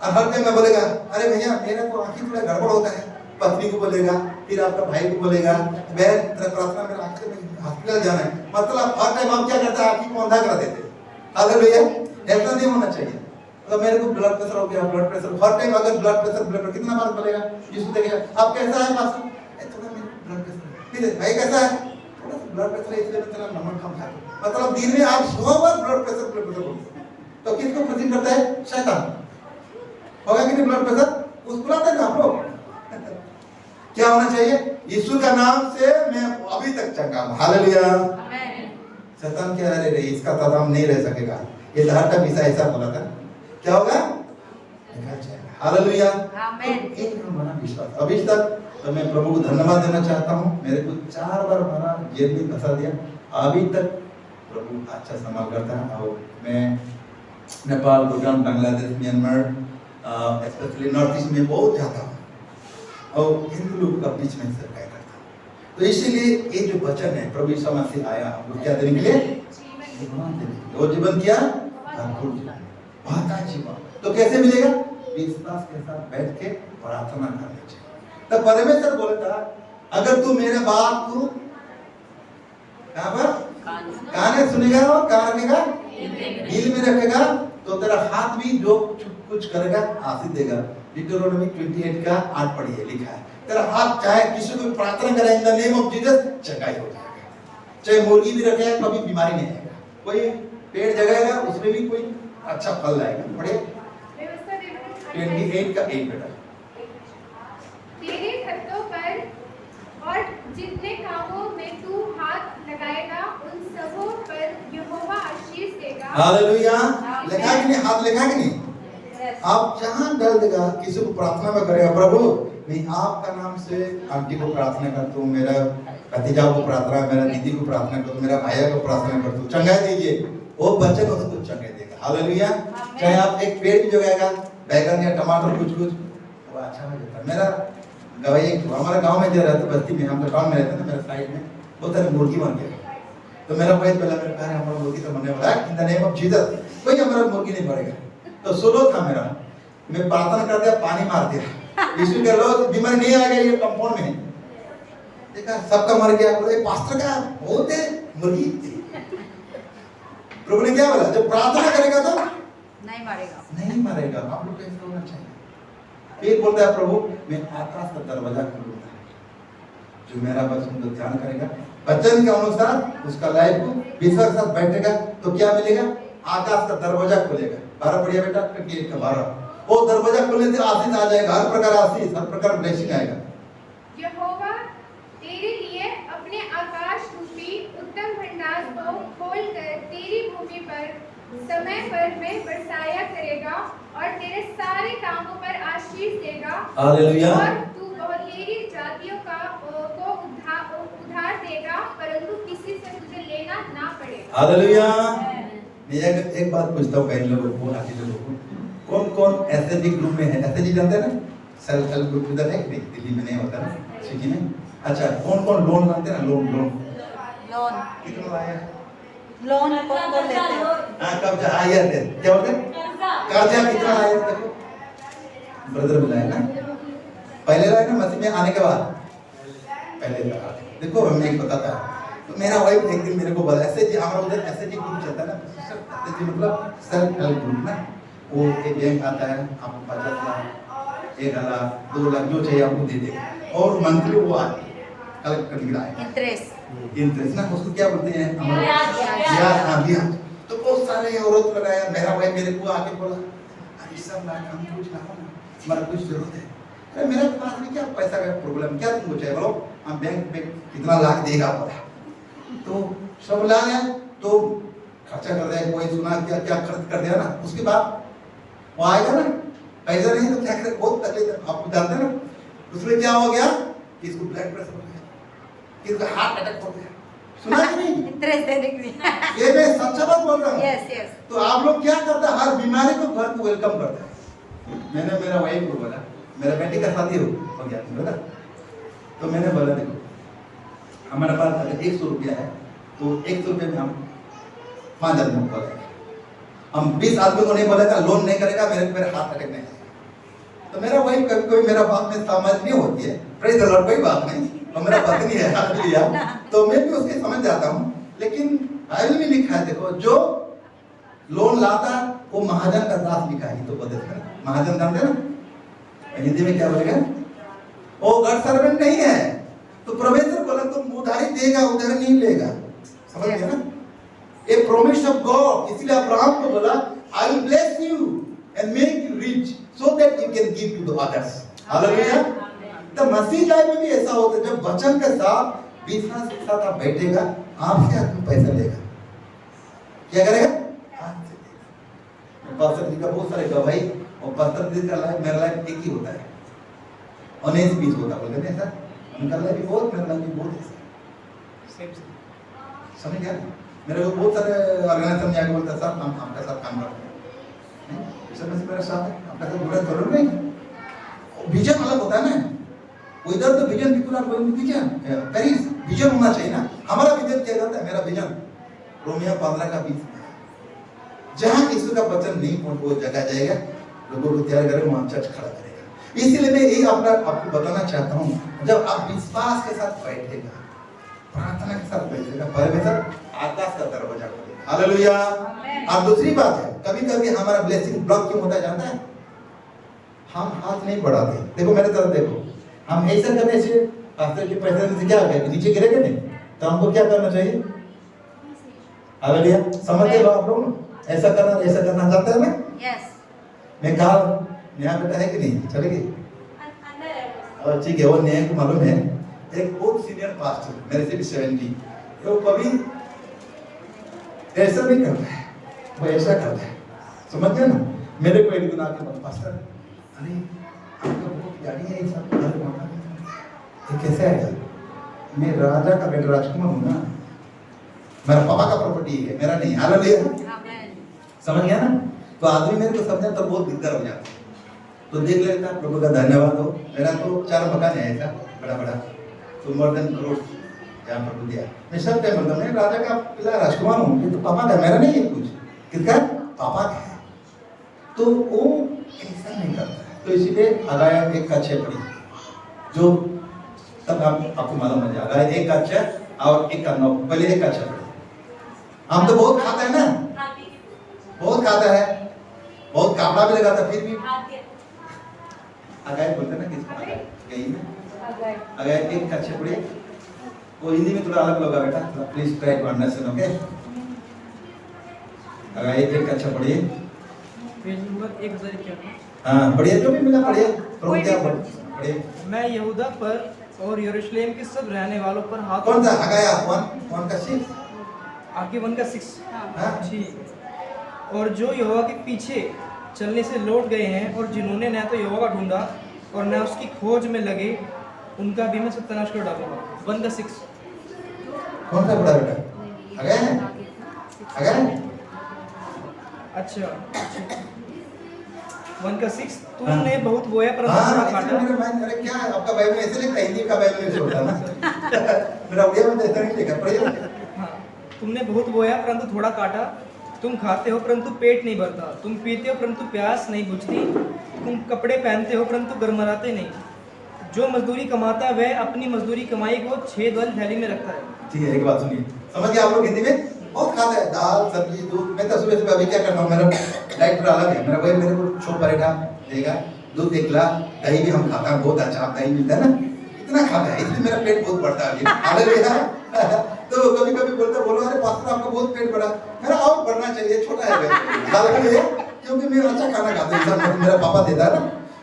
और हर टाइम में बोलेगा अरे भैया मेरा तो आंखें थोड़ा गड़बड़ होता है, पत्नी को बोलेगा, फिर आपका भाई को बोलेगा बहन तेरा प्रार्थना मेरा आंखें में हॉस्पिटल जाना है। मतलब हर टाइम आप क्या करते हैं? आंखें को अंधा करा देते हैं। हालेलुया। ऐसा नहीं होना चाहिए। तो मेरे को ब्लड प्रेशर हो गया, ब्लड प्रेशर हर टाइम अगर ब्लड प्रेशर कितना बार बोलेगा यीशु देखेगा आप कैसा है पास्टर? थोड़ा मेरा ब्लड प्रेशर। फिर भाई कैसा है? थोड़ा ब्लड प्रेशर है इसलिए मैं तेरा नमक कम खाता हूं। मतलब दिन में आप 100 बार ब्लड प्रेशर तो किसको प्रेजेंट करता है? शैतान। होगा कि नहीं ब्लड प्रेशर? उस बुलाते हैं आप लोग। क्या होना चाहिए? यीशु का नाम से मैं अभी तक चंगा हूं। हालेलुया। शैतान क्या है रे इसका तादाम नहीं रह सकेगा। ये हर टाइम ऐसा बोला था। क्या होगा? हालेलुया। एक हमारा विश्वास अभी तक तो मैं प्रभु को धन्यवाद देना चाहता हूँ। मेरे को 4 बार हमारा जेल में फंसा दिया, अभी तक प्रभु अच्छा संभाल करता है। और मैं Nepal, Bhutan, Bangladesh, Myanmar specially north east में बहुत जाता हूँ और हिंदू लोग का बीच में सरकार करता हूँ। तो इसीलिए ये जो वचन है प्रभु यीशु मसीह आया हमको क्या देने के लिए? जीवन देने के लिए। और जीवन क्या? अद्भुत जीवन, भाता जीवन। तो कैसे मिलेगा? विश्वास के साथ बैठ के प्रार्थना करनी चाहिए। तो परमेश्वर बोलता अगर तू मेरे बात को कहां पर कान में सुनेगा और कान रखेगा दिल में रखेगा तो तेरा हाथ भी जो कुछ करेगा आशीष देगा। डिटरोनॉमी 28 का 8 पढ़िए लिखा है। तेरा हाथ चाहे किसी को प्रार्थना करे in the name of Jesus चंगाई हो जाएगा। चाहे मुर्गी भी रखे कभी बीमारी नहीं आएगा। कोई पेड़ जगाएगा उसमें भी कोई अच्छा फल लाएगा। पढ़िए 28 का 1 बेटा। तेरे खतों पर और जितने कामों में तू हाथ लगाएगा उन सबों पर यहोवा आशीष देगा। हालेलुया। लिखा कि नहीं? हाथ लिखा कि नहीं? आप जहां डाल देगा किसी को प्रार्थना में करेगा प्रभु मैं आपका नाम से आंटी को प्रार्थना करता हूँ, मेरा भतीजा को प्रार्थना, मेरा दीदी को प्रार्थना करता हूँ, मेरा भाई को प्रार्थना करता हूँ, चंगाई दीजिए। वो बच्चे को उसको चंगाई देगा। हालेलुया। चाहे आप एक पेड़ भी जगाएगा बैगन या टमाटर कुछ वो अच्छा हो जाता है। मेरा गवाही हमारे गांव में जो रहते बस्ती में, हम तो टाउन में रहते हैं, मेरे साइड में बहुत सारे मुर्गी मर गए। तो मेरा भाई पहला मेरे कहा हमारा मुर्गी तो मरने वाला है in the name of Jesus, कोई हमारा मुर्गी नहीं मरेगा। तो सुनो था मेरा, मैं प्रार्थना कर दिया, पानी मार दिया, यीशु के लोग बीमारी नहीं आएगा ये कंपाउंड में। देखा सबका मर गया। बोले पास्टर का बहुत है मुर्गी। प्रभु ने क्या बोला? जब प्रार्थना करेगा तो नहीं मरेगा, नहीं मरेगा। आप लोग कैसे होना चाहिए? फिर बोलता है प्रभु मैं आकाश का दरवाजा खोलूंगा, जो मेरा वचन को ध्यान करेगा वचन के अनुसार उसका लाइफ को विश्वास के साथ बैठेगा तो क्या मिलेगा? आकाश का दरवाजा खुलेगा। 12 पढ़िए बेटा, 28 का 12। वो दरवाजा खुलने से आशीष आ जाएगा, हर प्रकार आशीष, हर प्रकार ब्लेसिंग आएगा। यहोवा तेरे लिए अपने आकाश रूपी उत्तम भंडार को खोलकर तेरी भूमि पर समय पर में बरसाया करेगा और तेरे सारे कामों पर आशीष देगा। हालेलुया। और तू बहुतेरी जातियों को उधार देगा, परंतु किसी से तुझे लेना ना पड़ेगा। हालेलुया। मैं एक बात पूछता हूँ बहन लोगों को, आंटी लोगों को, कौन कौन एसएचजी ग्रुप में है? एसएचजी जानते हैं ना, सेल्फ हेल्प ग्रुप इधर है कि नहीं? दिल्ली में नहीं होता ना, सिटी में। अच्छा, कौन कौन लोन लाते हैं ना? लोन कितना लाया? लोन कौन लेते हैं? हाँ, कब आया थे क्या बोलते हैं? कर्जा कितना लाया? देखो ब्रदर मिला है ना, पहले लाया ना मसीह में आने के बाद पहले लाया। देखो मैं एक बताता है, तो मेरा वाइफ एक दिन मेरे को बोला, एसएचजी हमारा उधर एसएचजी ग्रुप चलता है ना, एसएचजी मतलब सेल्फ हेल्प ग्रुप ना, वो एक बैंक आता है, आपको 50 लाख 1 लाख 2 लाख जो चाहिए आपको दे देगा, और मंथली वो आती है कलेक्ट करने के लिए इंटरेस्ट ना, उसको क्या बोलते हैं? ब्याज। तो बहुत सारे औरत लगाया, मेरा भाई मेरे को आके बोला, अरे सब लाख हम कुछ ना हो, हमारा कुछ जरूरत है। अरे मेरे पास भी क्या पैसा का प्रॉब्लम, क्या तुमको चाहिए बोलो, हम बैंक में कितना लाख देगा बोला। तो सब ला लिया, तो खर्चा कर दिया, कोई सुना क्या क्या खर्च कर दिया ना, उसके बाद वो आएगा ना, पैसा नहीं तो क्या करे, बहुत तकलीफ है, आपको जानते हैं ना। उसमें क्या हो गया कि इसको ब्लड प्रेशर हो गया, किसका हार्ट अटैक हो गया, सुना कि नहीं? इंटरेस्ट देने के लिए। ये मैं सच्चा बात बोल रहा हूँ। यस। तो आप लोग क्या करते हैं? हर बीमारी को घर को वेलकम करते हैं। मैंने मेरा वाइफ को बोला, मेरा बेटी का शादी हो गया बोला, तो मैंने बोला देखो हमारे पास अगर 100 रुपया है तो 100 रुपये में हम 5 आदमी को बोलेंगे, हम 20 आदमी को नहीं बोलेगा, लोन नहीं करेगा, मेरे हाथ अटैक नहीं आएगा। तो मेरा वाइफ कभी कभी मेरा बात में समझ नहीं होती है, प्रेज़ द लॉर्ड, कोई बात नहीं, तो मेरा पत्नी है हालेलुया, तो मैं भी उसके समझ जाता हूँ। लेकिन बाइबल में लिखा है देखो, जो लोन लाता वो महाजन का दास लिखा है, तो बदल महाजन जानते ना हिंदी में क्या बोलेगा? वो गॉड सर्वेंट नहीं है। तो परमेश्वर बोला तुम उधारी देगा, उधारी नहीं लेगा, समझ गए ना? A promise of God. इसलिए अब्राहम को बोला I will bless you and make you rich so that you can give to the others. Hallelujah. तो मसीह लाइफ में भी ऐसा होता है, जब वचन के साथ विश्वास के साथ आप बैठेगा, आपसे आदमी पैसा लेगा, क्या करेगा? आपसे लेगा। पास्टर जी का बहुत सारे गवाही, और पास्टर जी का लाइफ मेरा लाइफ एक ही होता है, 19-20 होता है, बोलते हैं सर उनका लाइफ भी बहुत, मेरा लाइफ भी बहुत है, समझ गया? मेरे को बहुत सारे ऑर्गेनाइजेशन जाके बोलता है सर हम आपके साथ काम करते हैं, इसमें से मेरा साथ है, आपका साथ बुरा जरूर नहीं। विजन अलग होता है ना, उधर तो vision people are going to vision, Paris vision होना चाहिए ना। हमारा विजन क्या रहता है? मेरा विजन रोमियो 15:20, जहाँ यीशु का वचन नहीं पहुंच वो जगह जाएगा, लोगों को तैयार करेगा, वहां चर्च खड़ा करेगा। इसीलिए मैं यही आपको बताना चाहता हूँ, जब आप विश्वास के साथ बैठेगा, प्रार्थना के साथ बैठेगा, परमेश्वर आकाश का दरवाजा खोलेगा। हालेलुया। और दूसरी बात है, कभी कभी हमारा ब्लेसिंग ब्लॉक क्यों होता है जानता है? हम हाथ नहीं बढ़ाते। देखो मेरे तरफ देखो, हम ऐसा करने से पास्टर के पैसे देने से क्या होगा? नीचे गिरेगा नहीं, तो हमको क्या करना चाहिए? हालेलुया। समझते हो आप लोग? ऐसा करना चाहते हैं ना? यस। मैं कहा नया बेटा है कि नहीं? चलेगी? और ठीक है, वो नया को मालूम है, एक बहुत सीनियर पास्टर मेरे से भी 70, वो कभी ऐसा नहीं करता है, वो ऐसा करता है, समझ गए ना? मेरे को एक दिन आके बोला पास्टर अरे आपका बहुत गाड़ी है, सब घर में ये कैसे आएगा? मैं राजा का बेटा राजकुमार हूँ ना, मेरा पापा का प्रॉपर्टी है, मेरा नहीं। हालेलुया। समझ गया ना? तो आदमी मेरे को समझा तो बहुत दिक्कत हो जाता, तो देख लेता, प्रभु का धन्यवाद हो, मेरा तो 4 मकान है ऐसा बड़ा बड़ा, तो मोर देन करोड़ जहाँ प्रभु दिया। मैं सब टाइम बोलता, मैं राजा का पिता राजकुमार हूँ, ये तो पापा का, मेरा नहीं है कुछ, किसका? पापा का है। तो वो ऐसा नहीं करता है, तो इसीलिए हगाया 1:6 पढ़ी, जो तब आपको मालूम है, हगाया 1:6 और 1:9, पहले 1:6 पढ़ी। हम तो बहुत खाता है ना, बहुत खाता है, बहुत कापड़ा भी लगाता, फिर भी अगाय बोलते ना, किसको अगाय? कहीं में अगाय 1:6 पढ़िए, वो हिंदी में थोड़ा अलग होगा बेटा, please try to understand, okay? Haggai 1:6 पढ़िए, पेज नंबर 1051। हाँ पढ़िए, जो भी मिला पढ़िए, प्रभु क्या पढ़िए? मैं यहूदा पर और यरूशलेम के सब रहने वालों पर हाथ कौन सा हगाया 1 का 6? आगे 1 का 6 हाँ? जी। और जो यहोवा के पीछे चलने से लौट गए हैं और जिन्होंने न तो यहोवा का ढूंढा और न उसकी खोज में लगे, उनका भी मैं सत्यानाश कर डालूंगा। 1 का 6। कौन सा बड़ा बेटा? हगाया है? हगाया? अच्छा 1 का 6, तुमने बहुत बोया परंतु थोड़ा हाँ, काटा। इसलिए मेरे माइंड अरे क्या आपका बाइबल ऐसे लिखा है, हिंदी का बाइबल नहीं छोड़ता ना। मेरा उड़िया में तो ऐसा नहीं लिखा, पढ़िए। हाँ, तुमने बहुत बोया परंतु थोड़ा काटा, तुम खाते हो परंतु पेट नहीं भरता, तुम पीते हो परंतु प्यास नहीं बुझती, तुम कपड़े पहनते हो परंतु गरमराते नहीं। जो मजदूरी कमाता है वह अपनी मजदूरी कमाई को 6 वाली थैली में रखता है। ठीक है, एक बात सुनिए, समझ गए आप लोग? हिंदी में बहुत खाता है, दाल सब्जी दूध। मैं तो सुबह सुबह अभी क्या करता हूँ, मेरा डाइट पूरा अलग है। मेरा भाई मेरे को छोट पराठा देगा, दूध 1 गिलास, दही भी हम खाता हैं, बहुत अच्छा दही मिलता है ना, इतना खाता है, इसलिए मेरा पेट बहुत बढ़ता है अभी। हालेलुया। तो कभी कभी बोलते बोलो अरे पास्टर आपका बहुत पेट बड़ा, मेरा और बढ़ना चाहिए, छोटा है हालेलुया, क्योंकि मैं अच्छा खाना खाता हूँ, मेरा पापा देता है ना।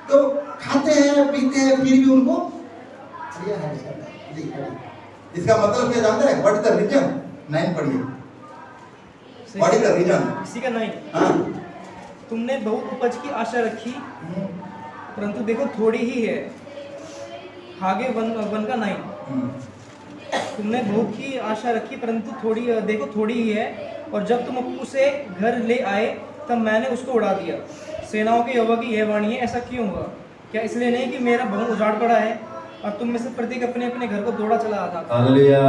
तो खाते हैं पीते हैं, फिर भी उनको इसका मतलब क्या जानते हैं? What is the reason? 9 पढ़िए, व्हाट इज द रीजन? इसी का 9। हाँ, तुमने बहुत उपज की आशा रखी परंतु देखो थोड़ी ही है। आगे 1 का 9। तुमने बहुत की आशा रखी परंतु देखो थोड़ी ही है, और जब तुम उसे घर ले आए तब मैंने उसको उड़ा दिया। सेनाओं के यहोवा की यह वाणी है, ऐसा क्यों हुआ? क्या इसलिए नहीं कि मेरा भवन उजाड़ पड़ा है और तुम में से प्रत्येक अपने अपने घर को दौड़ा चला आता? हालेलुया।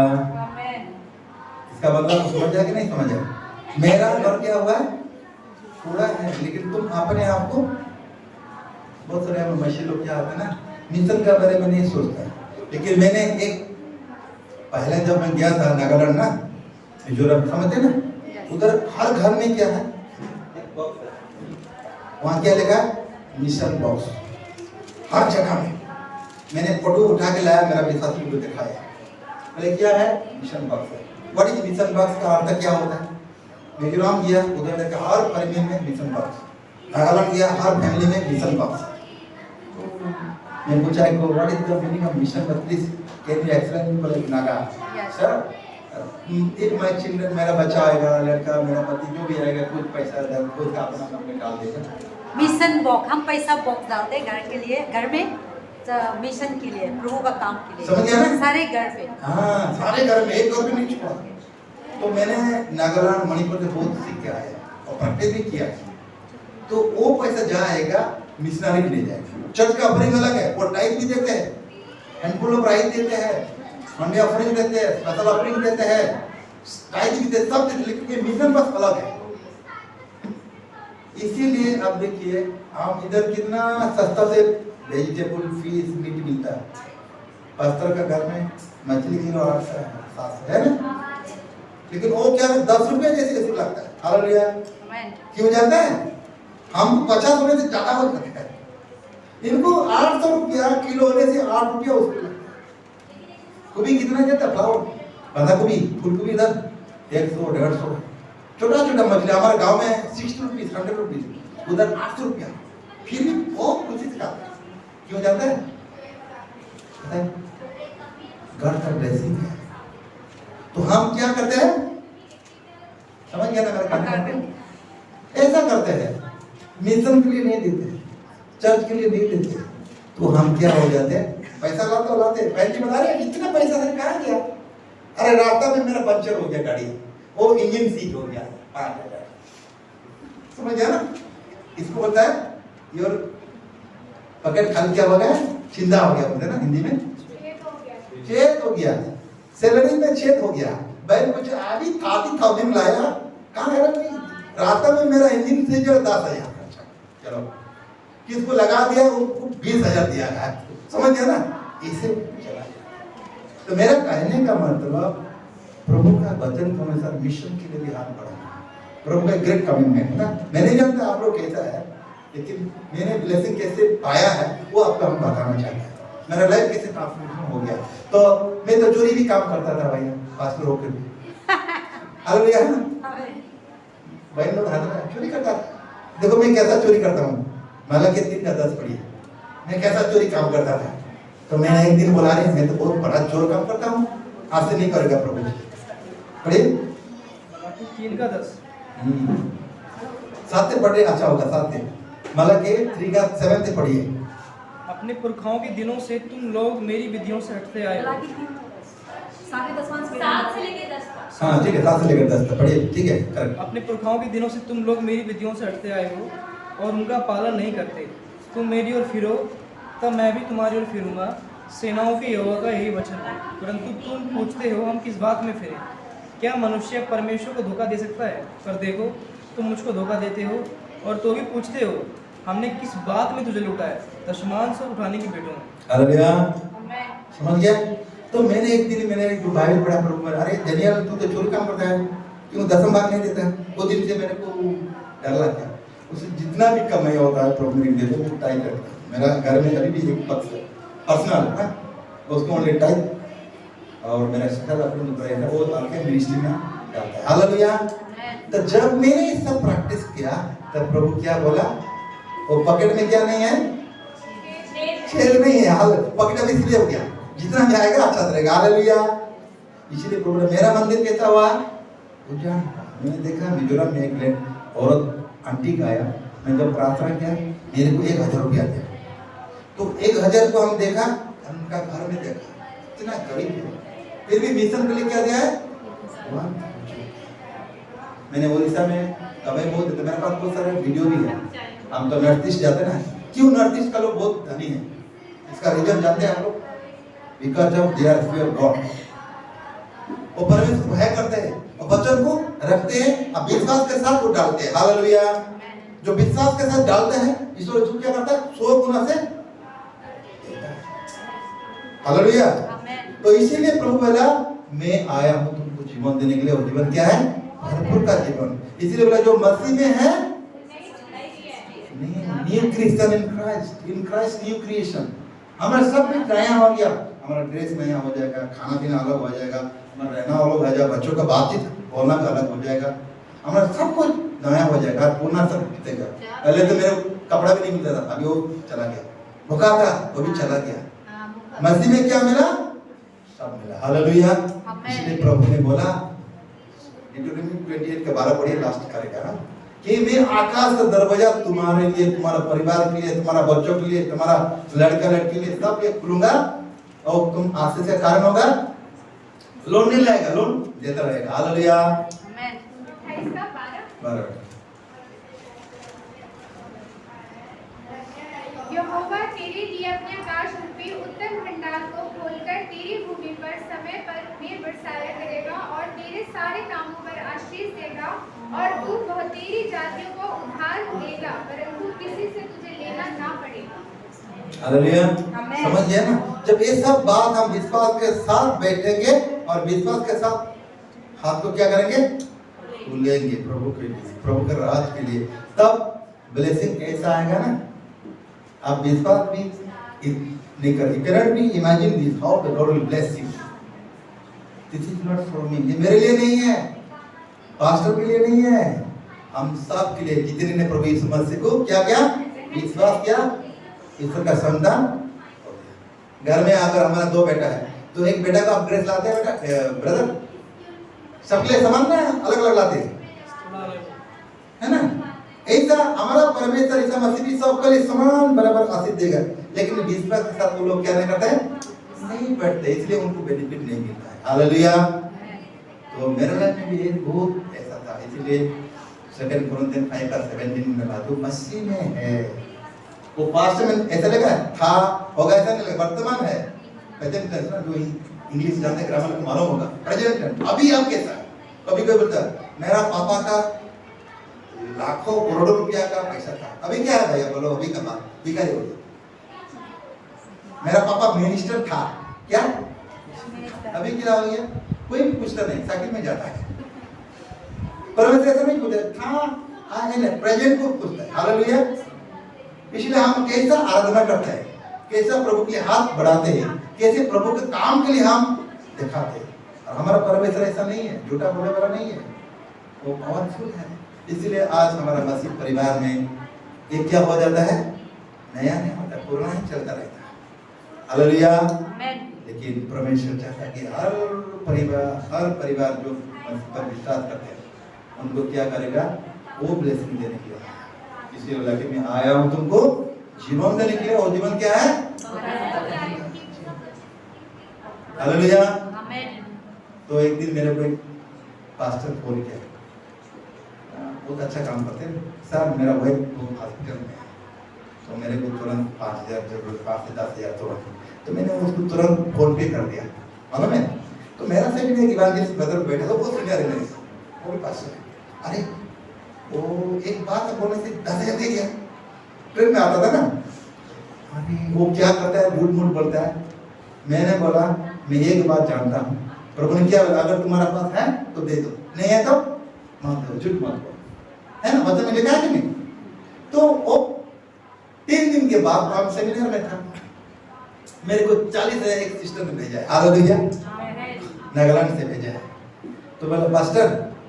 इसका मतलब समझ जाए कि नहीं समझ जाए? मेरा घर क्या हुआ है? पूरा है, लेकिन तुम अपने आप को, बहुत सारे मशीन लोग क्या होते हैं ना, मिशन के बारे में नहीं सोचता है। लेकिन मैंने एक पहले जब मैं गया था नागालैंड ना, मिजोरम, समझते ना, उधर हर घर में क्या है? वहाँ क्या लिखा है? Mission box. हर जगह में मैंने फोटो उठा के लाया, मेरा विश्वासी को दिखाया, बोले क्या है? मिशन बॉक्स है। व्हाट इज मिशन बॉक्स का अर्थ क्या होता है? मिजोरम गया, उधर देखा हर फैमिली में मिशन बॉक्स। नागालैंड गया, हर फैमिली में मिशन बॉक्स। मैं पूछा इनको what is the meaning of mission box, please can you explain? बोले नागा सर, एक माय चिल्ड्रन, मेरा बच्चा आएगा, लड़का, मेरा पति जो भी आएगा, कुछ पैसा खुद का अपना में डाल देगा। मिशन बॉक्स, हम पैसा बॉक्स डालते हैं घर के लिए, घर में मिशन के लिए, प्रभु का काम के लिए। समझ गया ना? सारे घर पे। हाँ, सारे घर में, एक घर भी नहीं छुपा। तो मैंने नागालैंड मणिपुर से बहुत सीख के आया और प्रैक्टिस भी किया। तो वो पैसा जाएगा मिशनरी के लिए जाएगा। चर्च का ऑफरिंग अलग है, वो टाइप भी देते हैं, हैंडफुल ऑफ राइस देते हैं, मंडे ऑफरिंग देते हैं, स्पेशल ऑफरिंग देते हैं, टाइप भी देते, सब देते, लेकिन मिशन बस अलग है। इसीलिए अब देखिए हम इधर कितना सस्ता से वेजिटेबल फिश मीट मिलता है। पास्टर का घर में मछली किलो 800 है ना, लेकिन वो क्या है 10 रुपये जैसे लगता है। हालेलुया। क्यों जानते हैं? हम 50 रुपये से ज्यादा हो सकते हैं, इनको 800 रुपया किलो होने से 8 रुपया उसको लगता है। गोभी कितना जाता है? फ्लावर, बंधा गोभी, फूल गोभी इधर 100 150। छोटा छोटा मछली हमारे गांव में 60 रुपीज 100 रुपीज, उधर 800 रुपया, फिर भी बहुत खुशी से खाते हैं। क्यों जानते हैं? गॉड का ब्लेसिंग है। तो हम क्या करते हैं? समझ गया ना मेरा कहना? ऐसा करते हैं, मिशन के लिए नहीं देते, चर्च के लिए नहीं देते, तो हम क्या हो जाते हैं? पैसा लाते पैंटी बना रहे, इतना पैसा से कहाँ गया? अरे रास्ता में मेरा पंचर हो गया गाड़ी, वो इंजन सीज हो गया 5,000। समझ गया ना? इसको बोलता है योर पॉकेट खाली क्या हो गया? छिंदा हो गया, बोलते ना हिंदी में, छेद हो गया, सैलरी में छेद हो गया। भाई कुछ अभी 30,000 लाया, कहाँ है? रास्ता में मेरा इंजन से जो 10,000 खर्चा, चलो किसको लगा दिया, उनको 20,000 दिया है। समझ गया ना? इसे चला। तो मेरा कहने का मतलब प्रभु का वचन के अनुसार मिशन के लिए भी हाथ बढ़ाना, प्रभु का ग्रेट कमिटमेंट ना। मैं नहीं जानता आप लोग कैसा है, लेकिन मैंने ब्लेसिंग कैसे पाया है वो आपको हम बताना चाहते हैं। मेरा लाइफ कैसे ट्रांसफॉर्मेशन हो गया। तो मैं तो चोरी भी काम करता था भाई, पास्टर होकर भी। हालेलुया। भाई लोग चोरी करता था। देखो मैं कैसा चोरी करता हूँ, माला के 3 का 10 पढ़िए, मैं कैसा चोरी काम करता था। तो मैंने एक दिन बोला नहीं, मैं तो बहुत बड़ा जोर काम करता हूँ, आज से नहीं करेगा प्रभु जी। पढ़िए 3:10। 7 से पढ़िए, अच्छा होगा 7 से। मलाकी 3:7 से पढ़िए। अपने पुरखाओं के दिनों से तुम लोग मेरी विधियों से हटते आए हो। 7 से लेके 10 तक। हाँ ठीक है, 7 से लेकर 10 तक पढ़िए, ठीक है करेक्ट। अपने पुरखाओं के दिनों से तुम लोग मेरी विधियों से हटते आए हो और उनका पालन नहीं करते। तुम मेरी ओर फिरो, तब मैं भी तुम्हारी ओर फिरूंगा। सेनाओं के यहोवा का यही वचन है। परंतु तुम पूछते हो, हम किस बात में फिरें? क्या मनुष्य परमेश्वर को धोखा दे सकता है? पर देखो, तुम मुझको धोखा देते हो और तो भी पूछते हो, हमने किस बात में तुझे लूटा है? दशमांश और उठाने की भेंटों में। हालेलुया, समझ गया? तो मैंने एक दिन एक बाइबल पढ़ा प्रभु में, अरे दनियल तू तो चोरी काम करता है, क्यों दसम भाग नहीं देता है? वो दिन से मेरे को डर लग गया। उसे जितना भी कमाई होता है प्रभु ने दे दो, वो टाइप करता है। मेरा घर में अभी भी एक पक्ष है पर्सनल है, उसको ओनली टाइप और मेरा शक्ल अपने ऊपर है, वो आके मिनिस्ट्री में डालता है। हालेलुया। तो जब मैंने ये सब प्रैक्टिस किया, तब प्रभु क्या बोला? वो पॉकेट में क्या नहीं है? छेद नहीं है। हाल पॉकेट में इसलिए हो गया, जितना जाएगा अच्छा रहेगा। हालेलुया। इसीलिए प्रभु ने मेरा मंदिर कैसा हुआ? उजाड़। मैंने देखा मिजोरम में एक औरत आंटी का आया, मैंने जब प्रार्थना किया, मेरे को 1000 रुपया दिया। तो 1000 को हम देखा, उनका घर में देखा, इतना गरीब है, फिर भी मिशन के लिए क्या दिया है? मैंने उड़ीसा में कभी बहुत देते, मेरे पास बहुत सारे वीडियो भी है। हम तो नॉर्थ ईस्ट जाते ना, क्यों नॉर्थ ईस्ट का लोग बहुत धनी है? इसका रीजन जानते हैं आप लोग? Because of their fear God. वो परमेश्वर को भय करते हैं और वचन को रखते हैं और विश्वास के साथ वो डालते हैं। हालेलुया। जो विश्वास के साथ डालते हैं, ईश्वर उसको क्या करता है? 100 गुना से देता है। हालेलुया। तो इसीलिए प्रभु बोला, मैं आया हूं तुमको जीवन देने के लिए, और जीवन क्या है? भरपूर का जीवन। इसीलिए बोला जो मसीह में है, new Christian in Christ new creation. हमारा सब कुछ नया हो गया, हमारा ड्रेस नया हो जाएगा, खाना पीना अलग हो जाएगा, हमारा रहना अलग हो जाएगा, बच्चों का बातचीत बोलना भी अलग हो जाएगा, हमारा सब कुछ नया हो जाएगा, पूर्णा सब बीतेगा। पहले तो मेरे कपड़ा भी नहीं मिलता था, अभी वो चला गया। भूखा था, वो भी चला गया। मसीह में क्या मिला? सब मिला। हालेलुया। इसलिए प्रभु ने बोला, डिटोरेमी 28 के 12 पढ़िए, लास्ट करेगा ना, कि मैं आकाश का दरवाजा तुम्हारे लिए, तुम्हारा परिवार के लिए, तुम्हारा बच्चों के लिए, तुम्हारा लड़का लड़की के लिए, सब लिए खुलूंगा और तुम आशीष का कारण होगा। लोन नहीं लाएगा, लोन देता रहेगा। हालेलुया। आमेन। 28 का 12। यहोवा तेरे लिए अपने आकाश रूपी उत्तम भंडार को खोलकर तेरी भूमि पर समय पर मेघ बरसाया करेगा और तेरे सारे कामों पर आशीष देगा, और तू बहुतेरी जातियों को उधार देगा, परंतु किसी से तुझे लेना ना पड़ेगा। हालेलुया। समझ गया ना? जब ये सब बात हम विश्वास के साथ बैठेंगे और विश्वास के साथ हाथ को क्या करेंगे? खुलेंगे प्रभु के लिए, प्रभु के राज के लिए, तब ब्लेसिंग ऐसा आएगा ना। आप विश्वास भी नहीं कर, you cannot be imagine this how the Lord will bless you. This is not for me. ये मेरे लिए नहीं है, पास्टर के लिए नहीं है, हम सब के लिए, जितने ने प्रभु यीशु मसीह को क्या किया? विश्वास किया, ईश्वर का संतान। घर में अगर हमारा 2 बेटा है, तो एक बेटा का अपग्रेड लाते हैं बेटा ब्रदर, सबके समान ना अलग अलग लाते है ना? ऐसा हमारा परमेश्वर ईसा मसीह भी सबके लिए समान बराबर आशीष देगा, लेकिन विश्वास के साथ वो लोग क्या नहीं करते हैं? नहीं बैठते, इसलिए उनको बेनिफिट नहीं मिलता है। हालेलुया। तो मेरे लाइफ में भी एक बहुत ऐसा था, इसलिए 2 कोरिन्थियन 5:17 में बात मसीह में है। वो पास्ट में ऐसा लगा था, होगा ऐसा नहीं लगा, वर्तमान है। प्रेजेंट टेंस ना, जो इंग्लिश जानते हैं ग्रामर को मालूम होगा, प्रेजेंट टेंस। अभी आप कैसा है? कभी कोई बोलता है मेरा पापा का लाखों करोड़ों रुपया का पैसा था, अभी क्या है भैया? बोलो अभी का बात भिखारी हो गया। मेरा पापा मिनिस्टर था, क्या अभी क्या हो गया? कोई भी पूछता नहीं, साइकिल में जाता है। परमेश्वर ऐसा नहीं पूछता था, आज है प्रेजेंट को पूछता है। हालेलुया। इसलिए हम कैसा आराधना करते हैं, कैसा प्रभु के लिए हाथ बढ़ाते हैं, कैसे प्रभु के काम के लिए हम दिखाते हैं। और हमारा परमेश्वर ऐसा नहीं है, झूठा बोलने वाला नहीं है, वो पावरफुल है। इसलिए आज हमारा मसीह परिवार में ये क्या हो जाता है? नया नहीं होता, पुराना ही चलता रहता है। हालेलुया। आमेन। लेकिन परमेश्वर चाहता है कि हर परिवार जो मसीह पर विश्वास करते हैं उनको क्या करेगा, वो ब्लेसिंग देने के लिए। इसलिए बोला कि मैं आया हूँ तुमको जीवन देने के लिए, और जीवन क्या है? हालेलुया। आमेन। तो एक दिन मेरे को एक पास्टर फोन किया, बहुत अच्छा काम करते हैं सर, मेरा वाइफ हॉस्पिटल में है, तो मेरे को तुरंत 5,000 जरूरत, 5 से 10,000 तुरंत। तो मैंने उसको तुरंत फोन पे कर दिया, मालूम है। तो मेरा से भी एक इवांजेलिस्ट ब्रदर बैठा था, वो सीनियर है मेरे से, वो भी पास्टर है। अरे वो एक बात बोलने से 10,000 दे दिया। ट्रेन में आता था ना, अरे वो क्या करता है, झूठ मूठ बोलता है। मैंने बोला मैं एक बात जानता हूँ, प्रभु ने क्या बोला, अगर तुम्हारा पास है तो दे दो, नहीं है तो मत दो, झूठ मत बोलो, है ना, वचन में लिखा है कि नहीं। तो वो 3 दिन के बाद हम सेमिनार में था, मेरे को 40,000 एक सिस्टर ने भेजा है, हालेलुया, नागालैंड से भेजा है। तो बोला pastor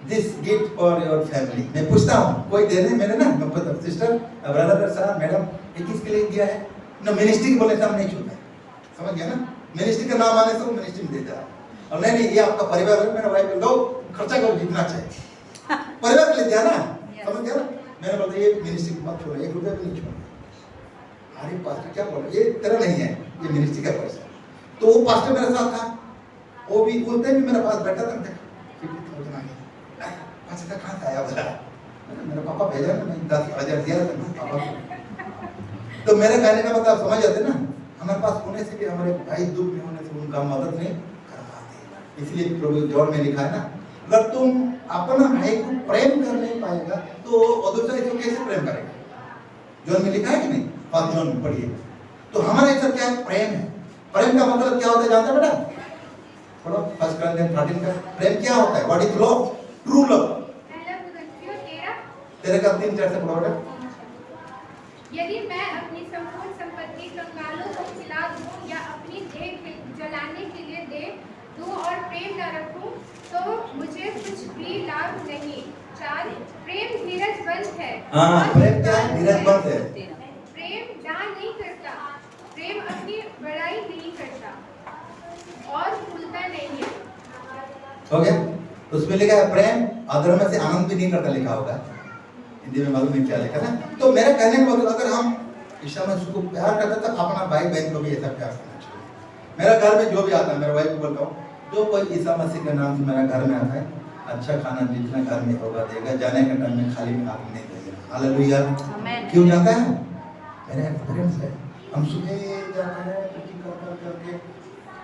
this gift for your family. मैं पूछता हूँ कोई देने मेरे ना, मैं पता सिस्टर ब्रदर साहब मैडम ये किसके लिए दिया है ना, मिनिस्ट्री बोले नाम नहीं छूटा, समझ गया ना, मिनिस्ट्री का नाम आने से वो मिनिस्ट्री में देता है। और नहीं ये आपका परिवार है, मेरा वाइफ लो खर्चा करो जितना चाहिए, परिवार के लिए दिया ना, समझ गया ना। मैंने बोला ये मिनिस्ट्री की बात छोड़ो, 1 रुपया भी नहीं छोड़ना। अरे पास्टर क्या बोला, ये तेरा नहीं है, ये मिनिस्ट्री का पैसा। तो वो पास्टर मेरे साथ था, वो भी बोलते भी मेरे पास बैठा था, 50,000 आ गया, 5,000 कहाँ से आया बोला, मेरा पापा भेजा ना, मैं 10,000 दिया था ना पापा को। तो मेरे कहने का मतलब समझ जाते ना, हमारे पास होने से भी हमारे भाई दुख में होने से उनका मदद नहीं कर पाते। इसलिए प्रभु जॉन में लिखा है ना, अगर तुम अपना भाई को प्रेम कर नहीं पाएगा तो दूसरे को कैसे प्रेम करेगा। जॉन में लिखा है कि नहीं, 5 जॉन में पढ़िए। तो हमारे ऐसा क्या है, प्रेम है। प्रेम का मतलब क्या होता है जानते बेटा, पढ़ो 1 Corinthians 13 का। प्रेम क्या होता है, what is love, true love. 13 का 3-4 से पढ़ो बेटा। यदि मैं अपनी संपूर्ण संपत्ति कंगालों को खिला दूं या अपनी देह जलाने के लिए दे दूं और प्रेम न रखूं तो मुझे कुछ भी लाभ नहीं। 4 प्रेम धीरजवंत है। हाँ, प्रेम क्या है, धीरजवंत है। प्रेम दान नहीं करता, प्रेम अपनी बड़ाई नहीं करता और फूलता नहीं है। हो गया। उसमें लिखा है प्रेम अधर्म से आनंद भी नहीं करता, लिखा होगा हिंदी में, मालूम नहीं क्या लिखा ना। तो मेरा कहने का मतलब अगर हम ईसा मसीह को प्यार करते तो अपना भाई बहन को भी ऐसा प्यार करना चाहिए। मेरा घर में जो भी आता है, मेरा वाइफ को बोलता हूँ जो कोई ईसा मसीह के नाम से मेरा घर में आता है, अच्छा खाना जितना घर में होगा देगा, जाने के टाइम में खाली हाथ नहीं देगा। हालेलुया। क्यों जाता है, मेरा एक्सपीरियंस है। हम सुबह जाते हैं करके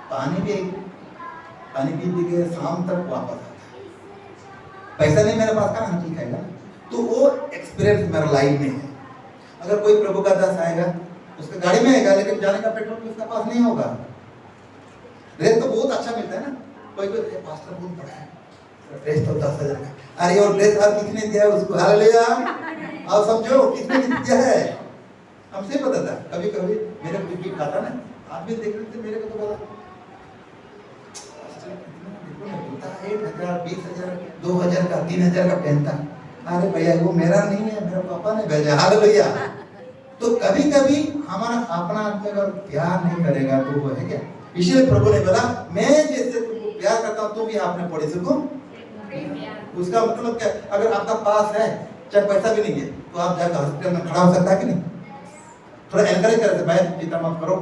पानी पी के शाम तक वापस आता है, पैसा नहीं मेरे पास का, हम ठीक है। तो वो एक्सपीरियंस मेरा लाइफ में है। अगर कोई प्रभु का दास आएगा उसका गाड़ी में आएगा, लेकिन जाने का पेट्रोल भी उसका पास नहीं होगा। ड्रेस तो बहुत अच्छा मिलता है ना, कोई पास्टर बहुत बड़ा है, ड्रेस तो 10,000 का, अरे और ड्रेस और किसने दिया है उसको, हालेलुया। आप समझो किसने दिया है, हमसे पता था। कभी कभी मेरे को टिकट खाता ना, आदमी देख रहे थे मेरे को, तो बोला 1,000, 20,000, 2,000 का, 3,000 का पहनता। अरे भैया वो मेरा नहीं है, मेरे पापा ने भेजा। हालेलुया। तो कभी कभी हमारा अपना आदमी अगर प्यार नहीं करेगा तो वो है क्या। इसलिए प्रभु ने बोला मैं जैसे तुमको प्यार करता हूँ तुम भी अपने पड़ोसी को। उसका मतलब क्या, अगर आपका पास है चाहे पैसा भी नहीं है तो आप जाकर हॉस्पिटल में खड़ा हो सकता है कि नहीं। थोड़ा एनकरेज करे भाई चिंता मत करो,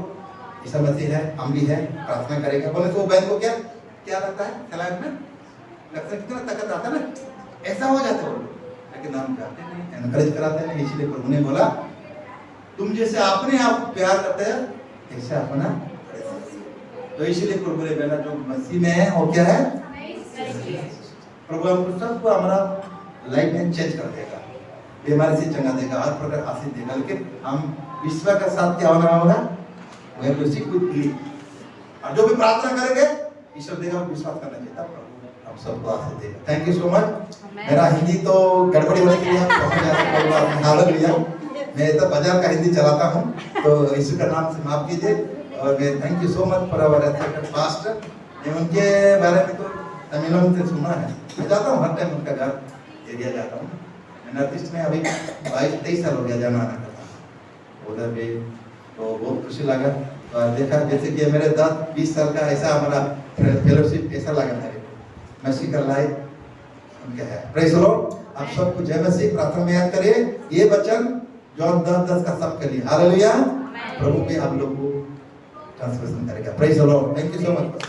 ईसा मसीह है, हम भी है, प्रार्थना करेगा। बोले तो बहन को क्या लगता है, सलाह में लगता है कितना ताकत आता है ना, ऐसा हो जाता है। लेकिन हम चाहते नहीं, एनकरेज कराते नहीं। इसलिए प्रभु ने बोला तुम जैसे अपने आप प्यार करते हैं ऐसे अपना। तो इसलिए प्रभु ने बोला जो मसीह में है वो क्या है, प्रभु हमको सबको हमारा लाइफ में चेंज कर देगा, बीमारी से चंगा देगा, हर प्रकार आशीष देगा। लेकिन हम विश्वास के साथ क्या होना होगा, वह खुशी को और जो भी प्रार्थना करेंगे ईश्वर देगा, विश्वास करना चाहिए, तब प्रभु हम सबको आशीष देगा। Thank you so much. मेरा हिंदी तो गड़बड़ी होने के लिए हालेलुया, मैं तो बाजार का हिंदी चलाता हूँ, तो यीशु का नाम से माफ कीजिए। और मैं thank you so much for our pastor. मैं उनके बारे में तो तमिलों से सुना है, मैं जाता हूँ हर टाइम उनका घर एरिया जाता हूँ। मैं नॉर्थ ईस्ट में अभी 22-23 साल हो गया जाना आना करता हूँ उधर भी, तो बहुत खुशी लगा। और देखा जैसे कि मेरे 10-20 साल का ऐसा हमारा फेलोशिप ऐसा लगा मेरे को। मसीह का लाइफ उनका है। Praise the Lord. आप सबको जय मसीह प्रार्थना में याद करिए ये वचन जॉन 10:10 का सबके लिए। हालेलुया। प्रभु भी हम लोग को ट्रांसलेशन करेगा। Praise the Lord. Thank you so much.